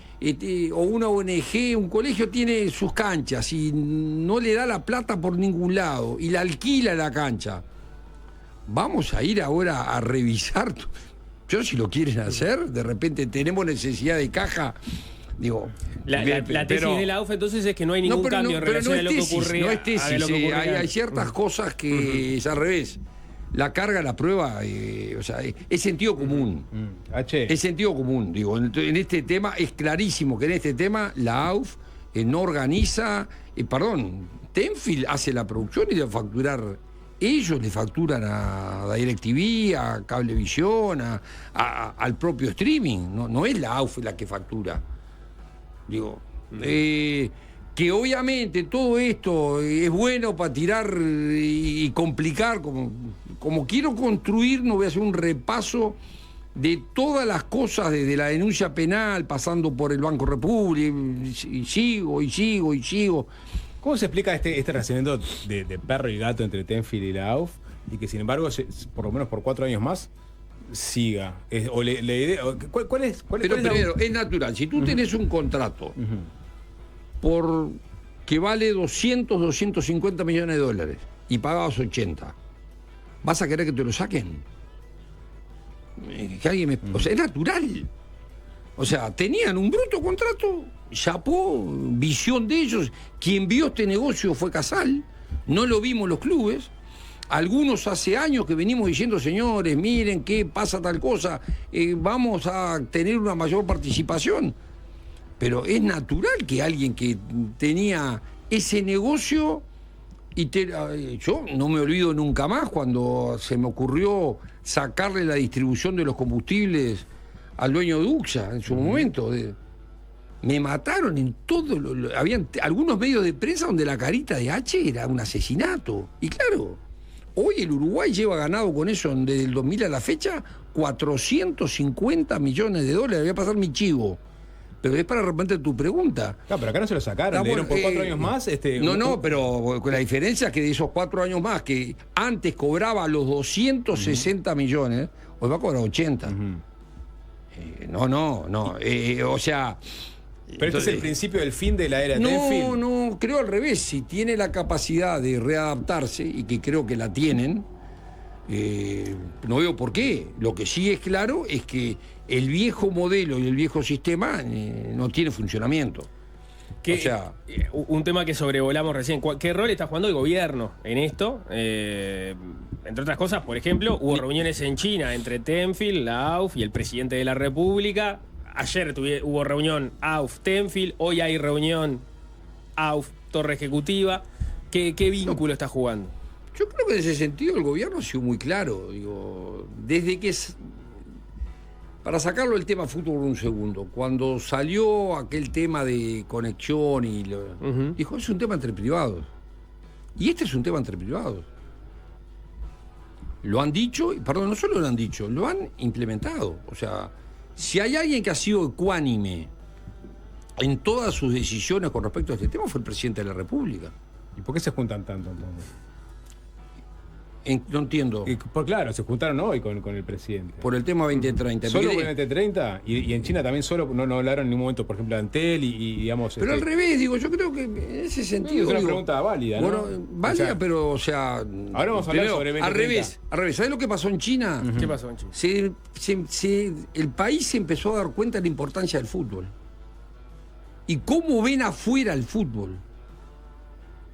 o una ONG, un colegio tiene sus canchas y no le da la plata por ningún lado y la alquila la cancha. Vamos a ir ahora a revisar. Yo, si lo quieren hacer, de repente tenemos necesidad de caja, digo... La tesis de la AUF entonces es que no hay ningún cambio en relación a lo que ocurría. No es tesis, hay ciertas cosas que es al revés. La carga, la prueba, o sea, es sentido común. Es sentido común, digo. En este tema es clarísimo que en este tema la AUF no organiza, Tenfield hace la producción y debe facturar. Ellos le facturan a la DirecTV, a Cablevisión, al propio streaming. No es la AUF la que factura. Digo, que obviamente todo esto es bueno para tirar y complicar, como quiero construir, no voy a hacer un repaso de todas las cosas, desde la denuncia penal, pasando por el Banco República, y sigo. ¿Cómo se explica este relacionamiento de perro y gato entre Tenfield y la AUF, y que sin embargo, por lo menos por 4 años más, siga? ¿Cuál es? Pero primero, es natural. Si tú tenés un contrato por que vale 250 millones de dólares y pagabas 80, ¿vas a querer que te lo saquen? Que alguien o sea, es natural. O sea, tenían un bruto contrato, chapó, visión de ellos. Quien vio este negocio fue Casal, no lo vimos los clubes. Algunos hace años que venimos diciendo, señores, miren qué pasa tal cosa, vamos a tener una mayor participación. Pero es natural que alguien que tenía ese negocio, yo no me olvido nunca más cuando se me ocurrió sacarle la distribución de los combustibles al dueño de UXA en su momento. Me mataron en todo. Habían algunos medios de prensa donde la carita de H era un asesinato. Y claro, hoy el Uruguay lleva ganado con eso desde el 2000 a la fecha 450 millones de dólares. Voy a pasar mi chivo. Pero es para responder tu pregunta. Claro, pero acá no se lo sacaron, le dieron por 4 años más. Pero con la diferencia es que de esos 4 años más, que antes cobraba los 260 millones, hoy va a cobrar 80. O sea... Pero esto es el principio del fin de la era Tenfield. No, creo al revés. Si tiene la capacidad de readaptarse, y que creo que la tienen, no veo por qué. Lo que sí es claro es que el viejo modelo y el viejo sistema no tiene funcionamiento. Un tema que sobrevolamos recién. ¿Qué rol está jugando el gobierno en esto? Entre otras cosas, por ejemplo, hubo reuniones en China entre Tenfield, la AUF y el presidente de la República. Ayer hubo reunión AUF-Tenfield, hoy hay reunión AUF-Torre Ejecutiva. ¿Qué vínculo está jugando? Yo creo que en ese sentido el gobierno ha sido muy claro. Digo, desde que para sacarlo el tema fútbol un segundo, cuando salió aquel tema de conexión dijo, es un tema entre privados. Y este es un tema entre privados. Lo han dicho, no solo lo han dicho, lo han implementado. O sea, si hay alguien que ha sido ecuánime en todas sus decisiones con respecto a este tema, fue el presidente de la República. ¿Y por qué se juntan tanto entonces? No entiendo. Pues claro, se juntaron hoy con el presidente. Por el tema 2030. ¿Solo con el 2030? ¿Y en China también solo no hablaron en ningún momento, por ejemplo, de Antel y digamos... Pero al revés, digo, yo creo que en ese sentido... Es una pregunta válida, ¿no? Bueno, válida, o sea, pero, o sea... Ahora vamos a hablar sobre 2030. Al revés. ¿Sabés lo que pasó en China? ¿Qué pasó en China? El país se empezó a dar cuenta de la importancia del fútbol. Y cómo ven afuera el fútbol.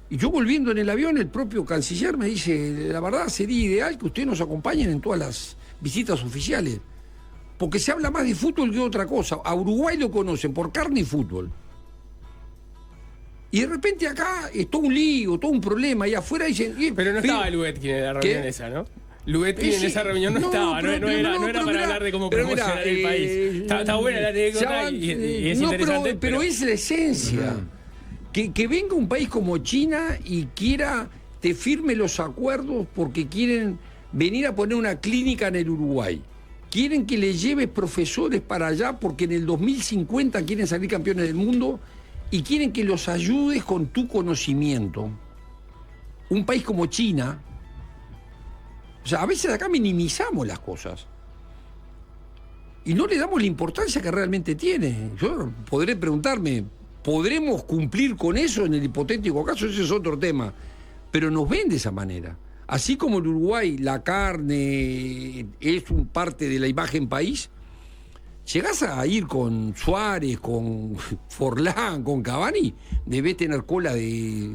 Y yo volviendo en el avión, el propio canciller me dice, la verdad sería ideal que ustedes nos acompañen en todas las visitas oficiales, porque se habla más de fútbol que de otra cosa. A Uruguay lo conocen por carne y fútbol. Y de repente acá es todo un lío, todo un problema, y afuera dicen... Pero no estaba Lubetkin en la reunión esa, ¿no? Lubetkin en esa reunión no estaba, no era para hablar de cómo promocionar el país. Está buena la anécdota y es interesante. Pero es la esencia. Que venga un país como China y te firme los acuerdos porque quieren venir a poner una clínica en el Uruguay. Quieren que le lleves profesores para allá porque en el 2050 quieren salir campeones del mundo y quieren que los ayudes con tu conocimiento. Un país como China... O sea, a veces acá minimizamos las cosas y no le damos la importancia que realmente tiene. Yo podré preguntarme... ¿Podremos cumplir con eso en el hipotético caso? Ese es otro tema. Pero nos ven de esa manera. así como en Uruguay la carne es un parte de la imagen país, llegás a ir con Suárez, con Forlán, con Cavani, debés tener cola de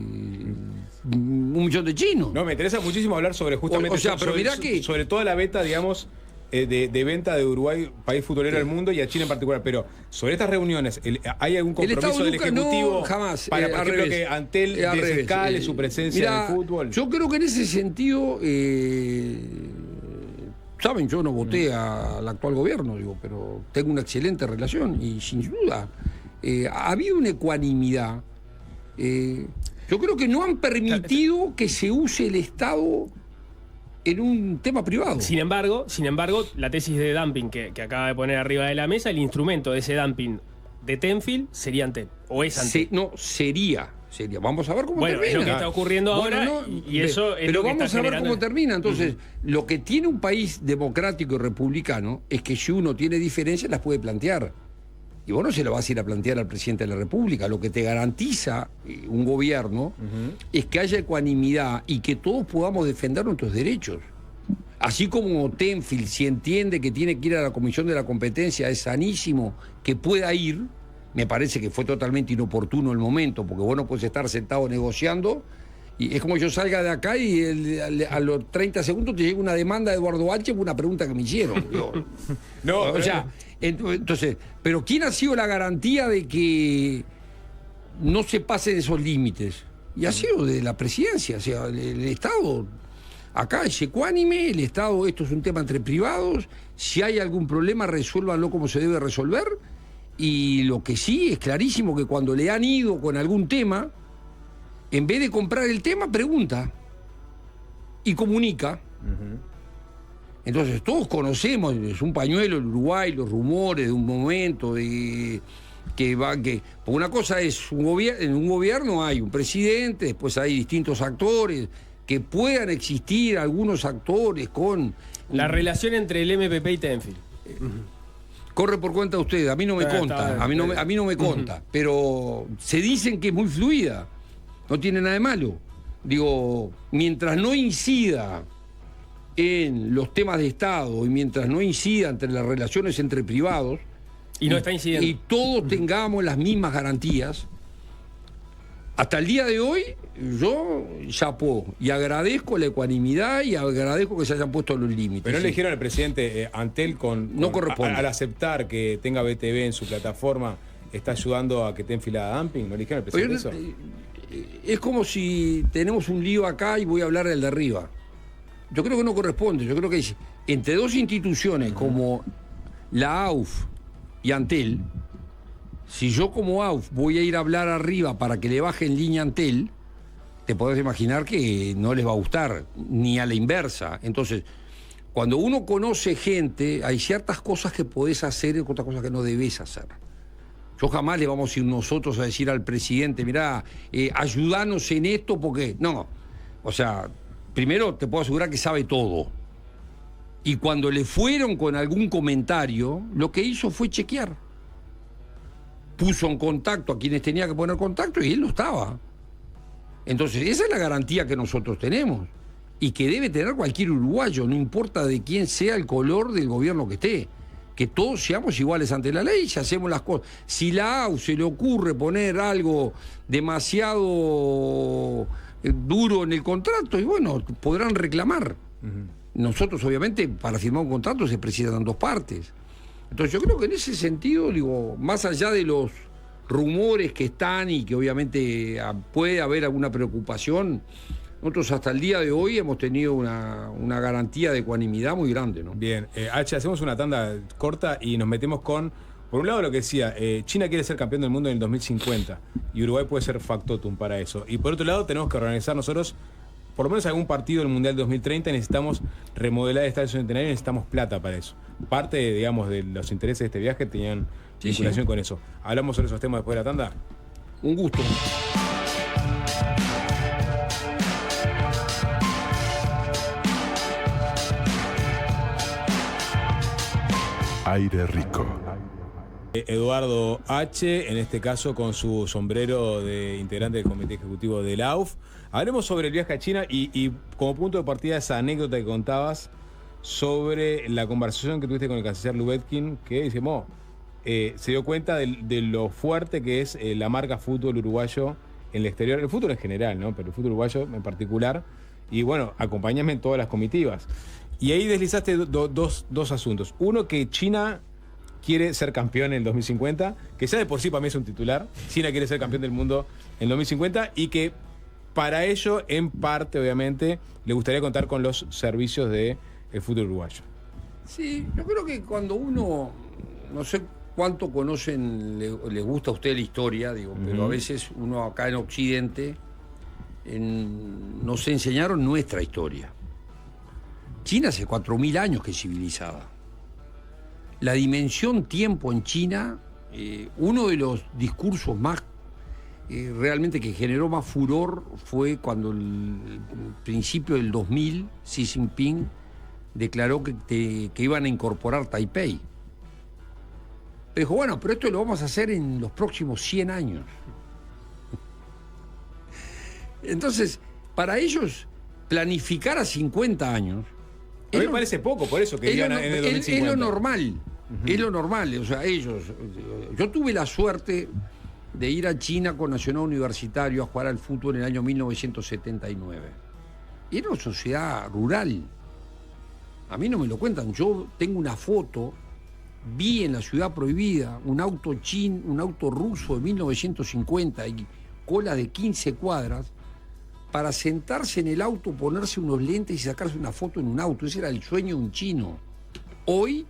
1 millón de chinos. No, me interesa muchísimo hablar sobre justamente pero mirá que sobre toda la beta, digamos, de venta de Uruguay, país futbolero del mundo, y a China en particular. Pero sobre estas reuniones, ¿hay algún compromiso del Ejecutivo no, jamás, para, por ejemplo, revés. que Antel desescale su presencia Mirá, en el fútbol? Yo creo que en ese sentido, saben, yo no voté al actual gobierno, digo, pero tengo una excelente relación y sin duda ha habido una ecuanimidad. Yo creo que no han permitido que se use el Estado en un tema privado. Sin embargo, la tesis de dumping que acaba de poner arriba de la mesa, el instrumento de ese dumping de Tenfield sería Antel, o es Antel. Sería. Vamos a ver cómo termina. Es lo que está ocurriendo ahora, y eso es pero lo que vamos está a ver generando. cómo termina. Entonces, lo que tiene un país democrático y republicano es que si uno tiene diferencias las puede plantear. Y vos no se lo vas a ir a plantear al presidente de la República. Lo que te garantiza un gobierno es que haya ecuanimidad y que todos podamos defender nuestros derechos. Así como Tenfield, si entiende que tiene que ir a la Comisión de la Competencia, es sanísimo que pueda ir. Me parece que fue totalmente inoportuno el momento, porque vos no puedes estar sentado negociando. Y es como yo salga de acá y a los 30 segundos te llega una demanda de Eduardo H. por una pregunta que me hicieron. Entonces, pero ¿quién ha sido la garantía de que no se pasen esos límites? Y ha sido de la presidencia, o sea, el Estado acá es ecuánime, el Estado, esto es un tema entre privados, si hay algún problema resuélvanlo como se debe resolver, y lo que sí es clarísimo que cuando le han ido con algún tema, en vez de comprar el tema, pregunta y comunica. Entonces, todos conocemos, es un pañuelo el Uruguay, los rumores de un momento, porque una cosa es, en un gobierno hay un presidente, después hay distintos actores, que puedan existir algunos actores con... La relación entre el MPP y Tenfield. Corre por cuenta de ustedes, a mí no me conta, a mí no me conta, pero se dicen que es muy fluida, no tiene nada de malo. Digo, mientras no incida en los temas de Estado y mientras no incida entre las relaciones entre privados, y no está incidiendo, y todos tengamos las mismas garantías, hasta el día de hoy yo chapó y agradezco la ecuanimidad y agradezco que se hayan puesto los límites. Pero no le dijeron al presidente Antel no corresponde. Al aceptar que tenga BTV en su plataforma, está ayudando a que esté enfilada dumping. ¿No le dijeron al presidente eso? Es como si tenemos un lío acá y voy a hablar del de arriba. Yo creo que no corresponde. Yo creo que entre dos instituciones como la AUF y Antel, si yo como AUF voy a ir a hablar arriba para que le baje en línea Antel, te podés imaginar que no les va a gustar, ni a la inversa. Entonces, cuando uno conoce gente, hay ciertas cosas que podés hacer y otras cosas que no debés hacer. Yo jamás le vamos a ir nosotros a decir al presidente, mirá, ayúdanos en esto, porque... No, o sea, primero te puedo asegurar que sabe todo. Y cuando le fueron con algún comentario, lo que hizo fue chequear. Puso en contacto a quienes tenía que poner contacto y él no estaba. Entonces, esa es la garantía que nosotros tenemos y que debe tener cualquier uruguayo, no importa de quién sea el color del gobierno que esté. Que todos seamos iguales ante la ley, si hacemos las cosas. Si la AU se le ocurre poner algo demasiado duro en el contrato, y bueno, podrán reclamar. Nosotros, obviamente, para firmar un contrato se precisan dos partes. Entonces, yo creo que en ese sentido, digo, más allá de los rumores que están y que obviamente puede haber alguna preocupación, nosotros hasta el día de hoy hemos tenido una garantía de ecuanimidad muy grande, ¿no? Bien, H, hacemos una tanda corta y nos metemos con, por un lado lo que decía, China quiere ser campeón del mundo en el 2050 y Uruguay puede ser factotum para eso. Y por otro lado tenemos que organizar nosotros por lo menos algún partido del Mundial 2030 y necesitamos remodelar el Estadio Centenario y necesitamos plata para eso. Parte, digamos, de los intereses de este viaje tenían vinculación con eso. ¿Hablamos sobre esos temas después de la tanda? Un gusto. Aire rico. Eduardo H., en este caso con su sombrero de integrante del Comité Ejecutivo de la AUF. Hablemos sobre el viaje a China y como punto de partida esa anécdota que contabas sobre la conversación que tuviste con el canciller Lubetkin, que dice, se dio cuenta de lo fuerte que es la marca fútbol uruguayo en el exterior, el fútbol en general, ¿no? Pero el fútbol uruguayo en particular. Y bueno, acompáñame en todas las comitivas. Y ahí deslizaste dos asuntos. Uno, que China quiere ser campeón en el 2050, que ya de por sí para mí es un titular. China quiere ser campeón del mundo en el 2050 y que para ello, en parte, obviamente, le gustaría contar con los servicios del fútbol uruguayo. Sí, yo creo que cuando uno, no sé cuánto conocen, le gusta a usted la historia, digo, pero a veces uno acá en Occidente nos enseñaron nuestra historia. China hace 4.000 años que es civilizada. La dimensión tiempo en China, uno de los discursos más realmente que generó más furor fue cuando el principio del 2000 Xi Jinping declaró que iban a incorporar Taipei. Pero dijo, bueno, pero esto lo vamos a hacer en los próximos 100 años. Entonces, para ellos, planificar a 50 años... A mí me parece poco, por eso que digan en el 2050. Es lo normal, es lo normal. O sea, ellos... Yo tuve la suerte de ir a China con Nacional Universitario a jugar al fútbol en el año 1979. Y era una sociedad rural. A mí no me lo cuentan. Yo tengo una foto, vi en la Ciudad Prohibida un auto ruso de 1950 y cola de 15 cuadras para sentarse en el auto, ponerse unos lentes y sacarse una foto en un auto. Ese era el sueño de un chino. Hoy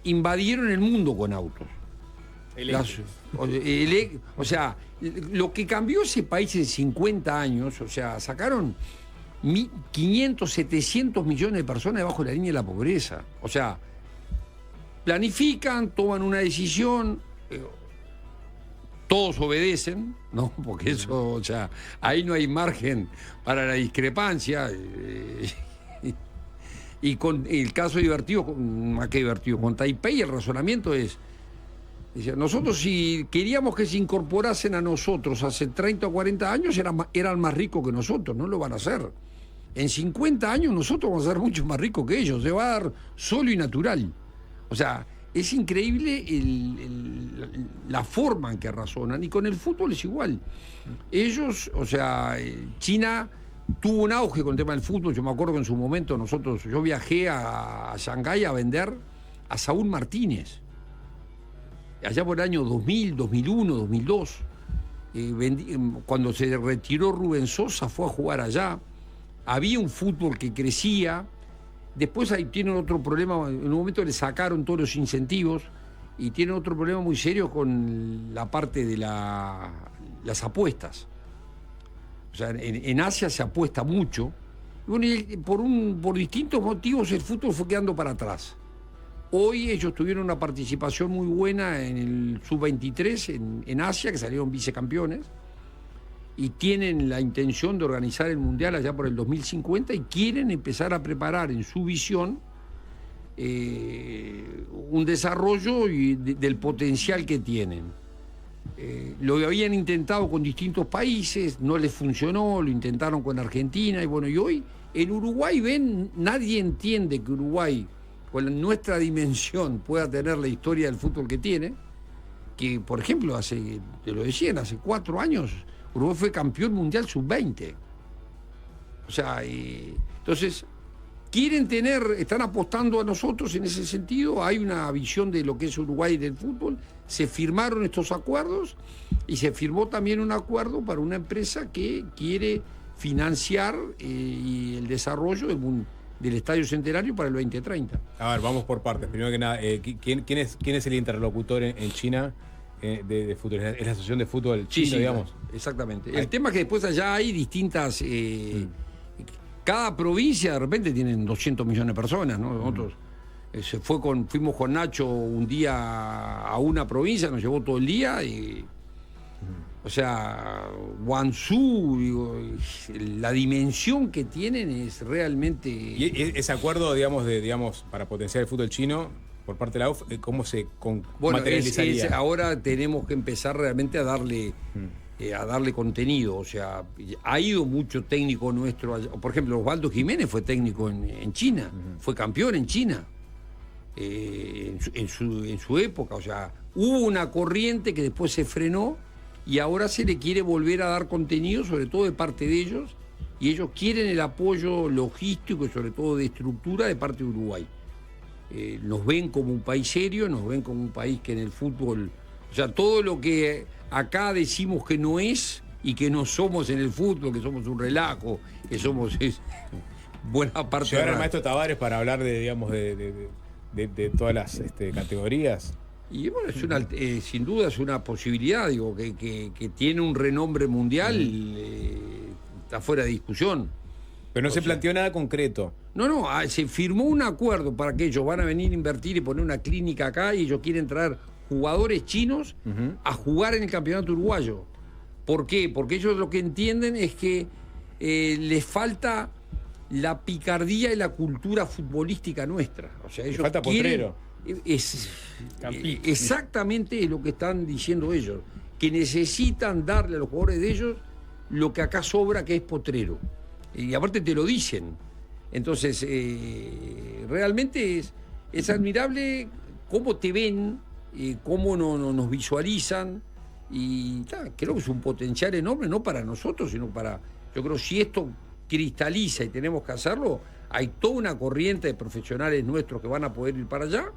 invadieron el mundo con autos. O sea, lo que cambió ese país en 50 años, o sea, sacaron 500, 700 millones de personas debajo de la línea de la pobreza. O sea, planifican, toman una decisión, todos obedecen, ¿no? Porque eso, o sea, ahí no hay margen para la discrepancia. Y con el caso divertido, más que divertido, con Taipei el razonamiento es, nosotros si queríamos que se incorporasen a nosotros hace 30 o 40 años, eran más ricos que nosotros, no lo van a hacer. En 50 años nosotros vamos a ser mucho más ricos que ellos, se va a dar solo y natural. O sea, es increíble la forma en que razonan, y con el fútbol es igual. Ellos, o sea, China tuvo un auge con el tema del fútbol. Yo me acuerdo que en su momento yo viajé a Shanghái a vender a Saúl Martínez. Allá por el año 2000, 2001, 2002. Cuando se retiró Rubén Sosa, fue a jugar allá. Había un fútbol que crecía. Después ahí tienen otro problema. En un momento le sacaron todos los incentivos y tienen otro problema muy serio con la parte de las apuestas. O sea, en Asia se apuesta mucho. Y bueno, por distintos motivos el fútbol fue quedando para atrás. Hoy ellos tuvieron una participación muy buena en el Sub-23 en Asia, que salieron vicecampeones, y tienen la intención de organizar el Mundial allá por el 2050 y quieren empezar a preparar en su visión un desarrollo del potencial que tienen. Lo habían intentado con distintos países, no les funcionó, lo intentaron con Argentina, y bueno, y hoy en Uruguay nadie entiende que Uruguay, con nuestra dimensión, pueda tener la historia del fútbol que tiene, que por ejemplo, te lo decían, hace 4 años Uruguay fue campeón mundial sub-20. O sea, entonces están apostando a nosotros en ese sentido. Hay una visión de lo que es Uruguay del fútbol. Se firmaron estos acuerdos y se firmó también un acuerdo para una empresa que quiere financiar el desarrollo del Estadio Centenario para el 2030. A ver, vamos por partes. Primero que nada, ¿quién es el interlocutor en China de fútbol? ¿Es la Asociación de Fútbol Chino, sí, digamos? Exactamente. El tema es que después allá hay distintas... Cada provincia de repente tienen 200 millones de personas, ¿no? Nosotros fuimos con Nacho un día a una provincia, nos llevó todo el día y... O sea, Guangzhou, la dimensión que tienen es realmente... Y ese acuerdo, digamos, para potenciar el fútbol chino, por parte de la UF, ¿cómo se Bueno, materializaría? ahora tenemos que empezar realmente a darle contenido. O sea, ha ido mucho técnico nuestro allá. Por ejemplo, Osvaldo Jiménez fue técnico en China, fue campeón en China en su época. O sea, hubo una corriente que después se frenó y ahora se le quiere volver a dar contenido, sobre todo de parte de ellos, y ellos quieren el apoyo logístico y sobre todo de estructura de parte de Uruguay. Nos ven como un país serio, nos ven como un país que en el fútbol, o sea, todo lo que acá decimos que no es y que no somos en el fútbol, que somos un relajo, que somos buena parte Llegar de al maestro Tavares para hablar de, digamos, de todas las categorías. Y bueno, sin duda es una posibilidad, digo, que tiene un renombre mundial, está fuera de discusión. Pero no se planteó nada concreto. No, se firmó un acuerdo para que ellos van a venir a invertir y poner una clínica acá y ellos quieren traer jugadores chinos a jugar en el campeonato uruguayo. ¿Por qué? Porque ellos lo que entienden es que les falta la picardía y la cultura futbolística nuestra. O sea, ellos falta potrero. Exactamente es lo que están diciendo ellos, que necesitan darle a los jugadores de ellos lo que acá sobra, que es potrero. Y aparte te lo dicen. Entonces, realmente es admirable cómo te ven, cómo nos visualizan. Y creo que es un potencial enorme, no para nosotros, sino para... Yo creo que si esto cristaliza y tenemos que hacerlo, hay toda una corriente de profesionales nuestros que van a poder ir para allá.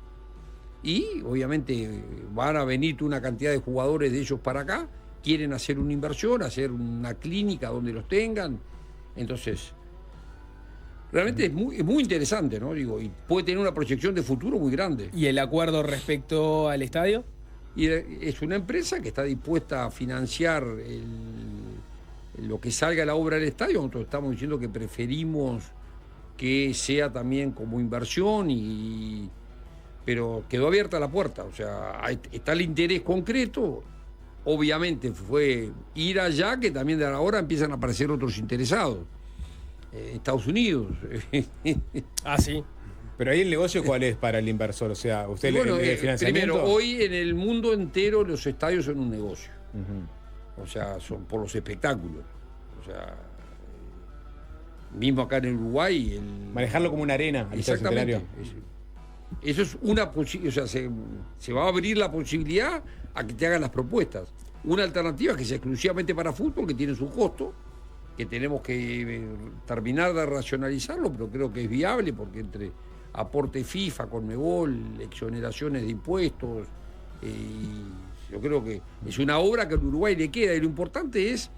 Y obviamente van a venir una cantidad de jugadores de ellos para acá, quieren hacer una inversión, hacer una clínica donde los tengan. Entonces, realmente es muy interesante, ¿no? Digo, y puede tener una proyección de futuro muy grande. ¿Y el acuerdo respecto al estadio? Y es una empresa que está dispuesta a financiar lo que salga de la obra del estadio. Nosotros estamos diciendo que preferimos que sea también como inversión, pero quedó abierta la puerta. O sea, está el interés concreto. Obviamente fue ir allá, que también de ahora empiezan a aparecer otros interesados. Estados Unidos. Sí. Pero ahí el negocio, ¿cuál es para el inversor? O sea, usted el financiamiento. Primero, hoy en el mundo entero los estadios son un negocio. O sea, son por los espectáculos. O sea, mismo acá en Uruguay. Manejarlo como una arena. Exactamente. Eso es una posibilidad. O sea, se va a abrir la posibilidad a que te hagan las propuestas. Una alternativa es que sea exclusivamente para fútbol, que tiene su costo, que tenemos que terminar de racionalizarlo, pero creo que es viable porque entre aporte FIFA, Conmebol, exoneraciones de impuestos, yo creo que es una obra que al Uruguay le queda. Y lo importante es,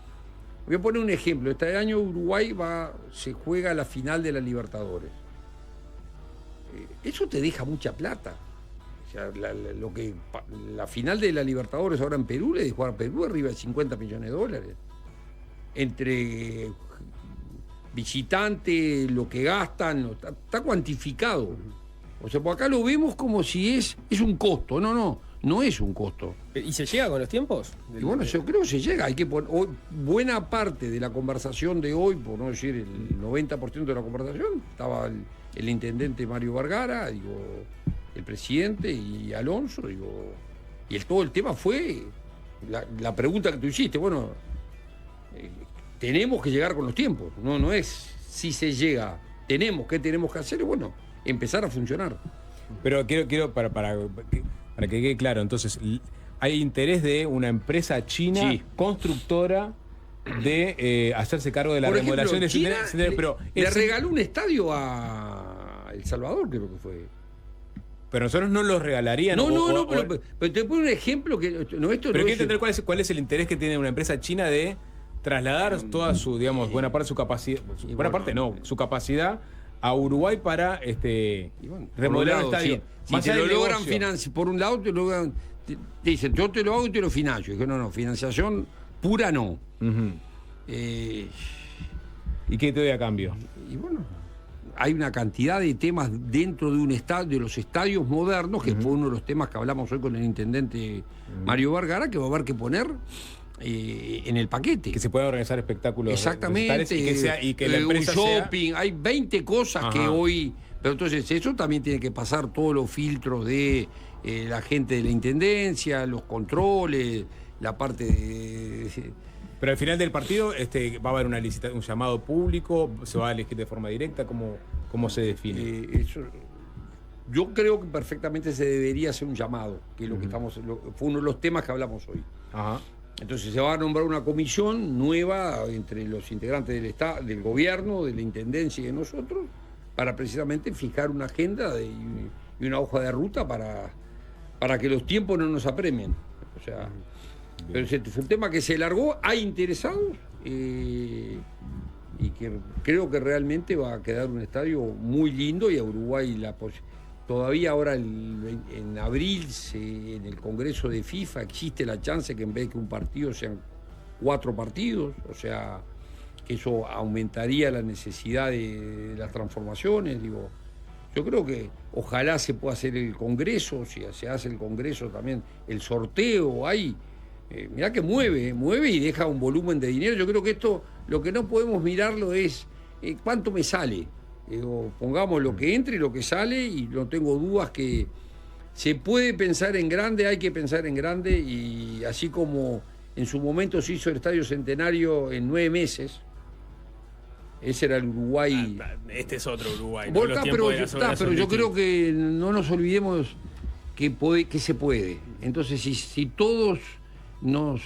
voy a poner un ejemplo, este año Uruguay se juega la final de la Libertadores. Eso te deja mucha plata. O sea, la final de la Libertadores ahora en Perú le dejó a Perú arriba de $50 millones. Entre visitantes, lo que gastan, está cuantificado. O sea, por acá lo vemos como si es un costo. No es un costo. ¿Y se llega con los tiempos? Y bueno, yo creo que se llega. Hay que poner, buena parte de la conversación de hoy, por no decir el 90% de la conversación, estaba el intendente Mario Vergara, el presidente y Alonso, y todo el tema fue la pregunta que tú hiciste. Bueno, tenemos que llegar con los tiempos, no es si se llega, ¿qué tenemos que hacer? Y bueno, empezar a funcionar. Pero quiero para que quede claro, entonces, hay interés de una empresa china constructora de hacerse cargo de la Por ejemplo, remodelación de China pero le regaló un estadio a El Salvador, creo que fue. Pero nosotros no los regalarían. Pero te pongo un ejemplo que esto pero hay que entender cuál es el interés que tiene una empresa china de trasladar toda su, digamos, buena parte de su capacidad, su capacidad a Uruguay para remodelar el estadio. Si te lo logran financiar, por un lado te dicen, yo te lo hago y te lo financio. Y dije, no, financiación pura no. ¿Y qué te doy a cambio? Y bueno, hay una cantidad de temas dentro de de los estadios modernos, que fue uno de los temas que hablamos hoy con el intendente Mario Vergara, que va a haber que poner en el paquete. Que se puedan organizar espectáculos. Exactamente. Y que la empresa un shopping. Hay 20 cosas que hoy Pero entonces eso también tiene que pasar todos los filtros de la gente de la intendencia, los controles, la parte de... Pero al final del partido va a haber un llamado público, se va a elegir de forma directa, ¿cómo se define? Yo creo que perfectamente se debería hacer un llamado, que es lo que fue uno de los temas que hablamos hoy. Ajá. Entonces se va a nombrar una comisión nueva entre los integrantes del Estado, del gobierno, de la intendencia y de nosotros, para precisamente fijar una agenda y una hoja de ruta para que los tiempos no nos apremien. O sea, pero ese fue un tema que se largó, hay interesados y que creo que realmente va a quedar un estadio muy lindo y a Uruguay todavía ahora en abril en el Congreso de FIFA existe la chance que en vez de que un partido sean 4 partidos, o sea, que eso aumentaría la necesidad de las transformaciones, digo. Yo creo que ojalá se pueda hacer el Congreso, si se hace el Congreso también, el sorteo ahí. Mirá que mueve y deja un volumen de dinero. Yo creo que esto, lo que no podemos mirarlo es cuánto me sale. Pongamos lo que entre y lo que sale, y no tengo dudas que se puede pensar en grande, hay que pensar en grande, y así como en su momento se hizo el Estadio Centenario en 9 meses, ese era el Uruguay. Este es otro Uruguay. ¿No? Pero yo creo que no nos olvidemos que se puede. Entonces, si todos nos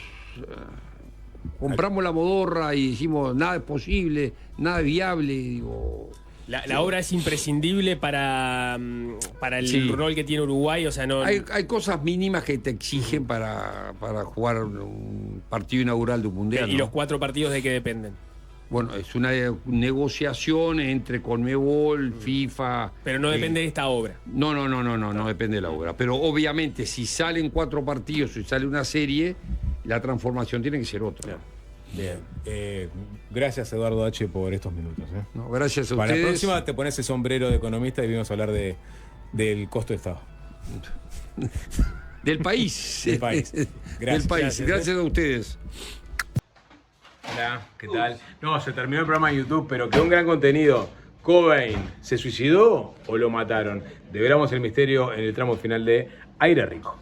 compramos la modorra y decimos nada es posible, nada es viable, digo... La obra es imprescindible para el rol que tiene Uruguay, o sea, no... Hay cosas mínimas que te exigen para jugar un partido inaugural de un mundial. ¿Y ¿no? los 4 partidos de qué dependen? Bueno, es una negociación entre Conmebol, FIFA... Pero no depende de esta obra. No depende de la obra. Pero obviamente, si salen 4 partidos y sale una serie, la transformación tiene que ser otra. Claro. Bien. Gracias, Eduardo H., por estos minutos. No, gracias a Para ustedes. la próxima te pones el sombrero de economista y vamos a hablar del costo de Estado. Del país. Del país. Gracias. Gracias a ustedes. Hola, ¿qué tal? No, se terminó el programa de YouTube, pero quedó un gran contenido. Cobain, ¿se suicidó o lo mataron? Develamos el misterio en el tramo final de Aire Rico.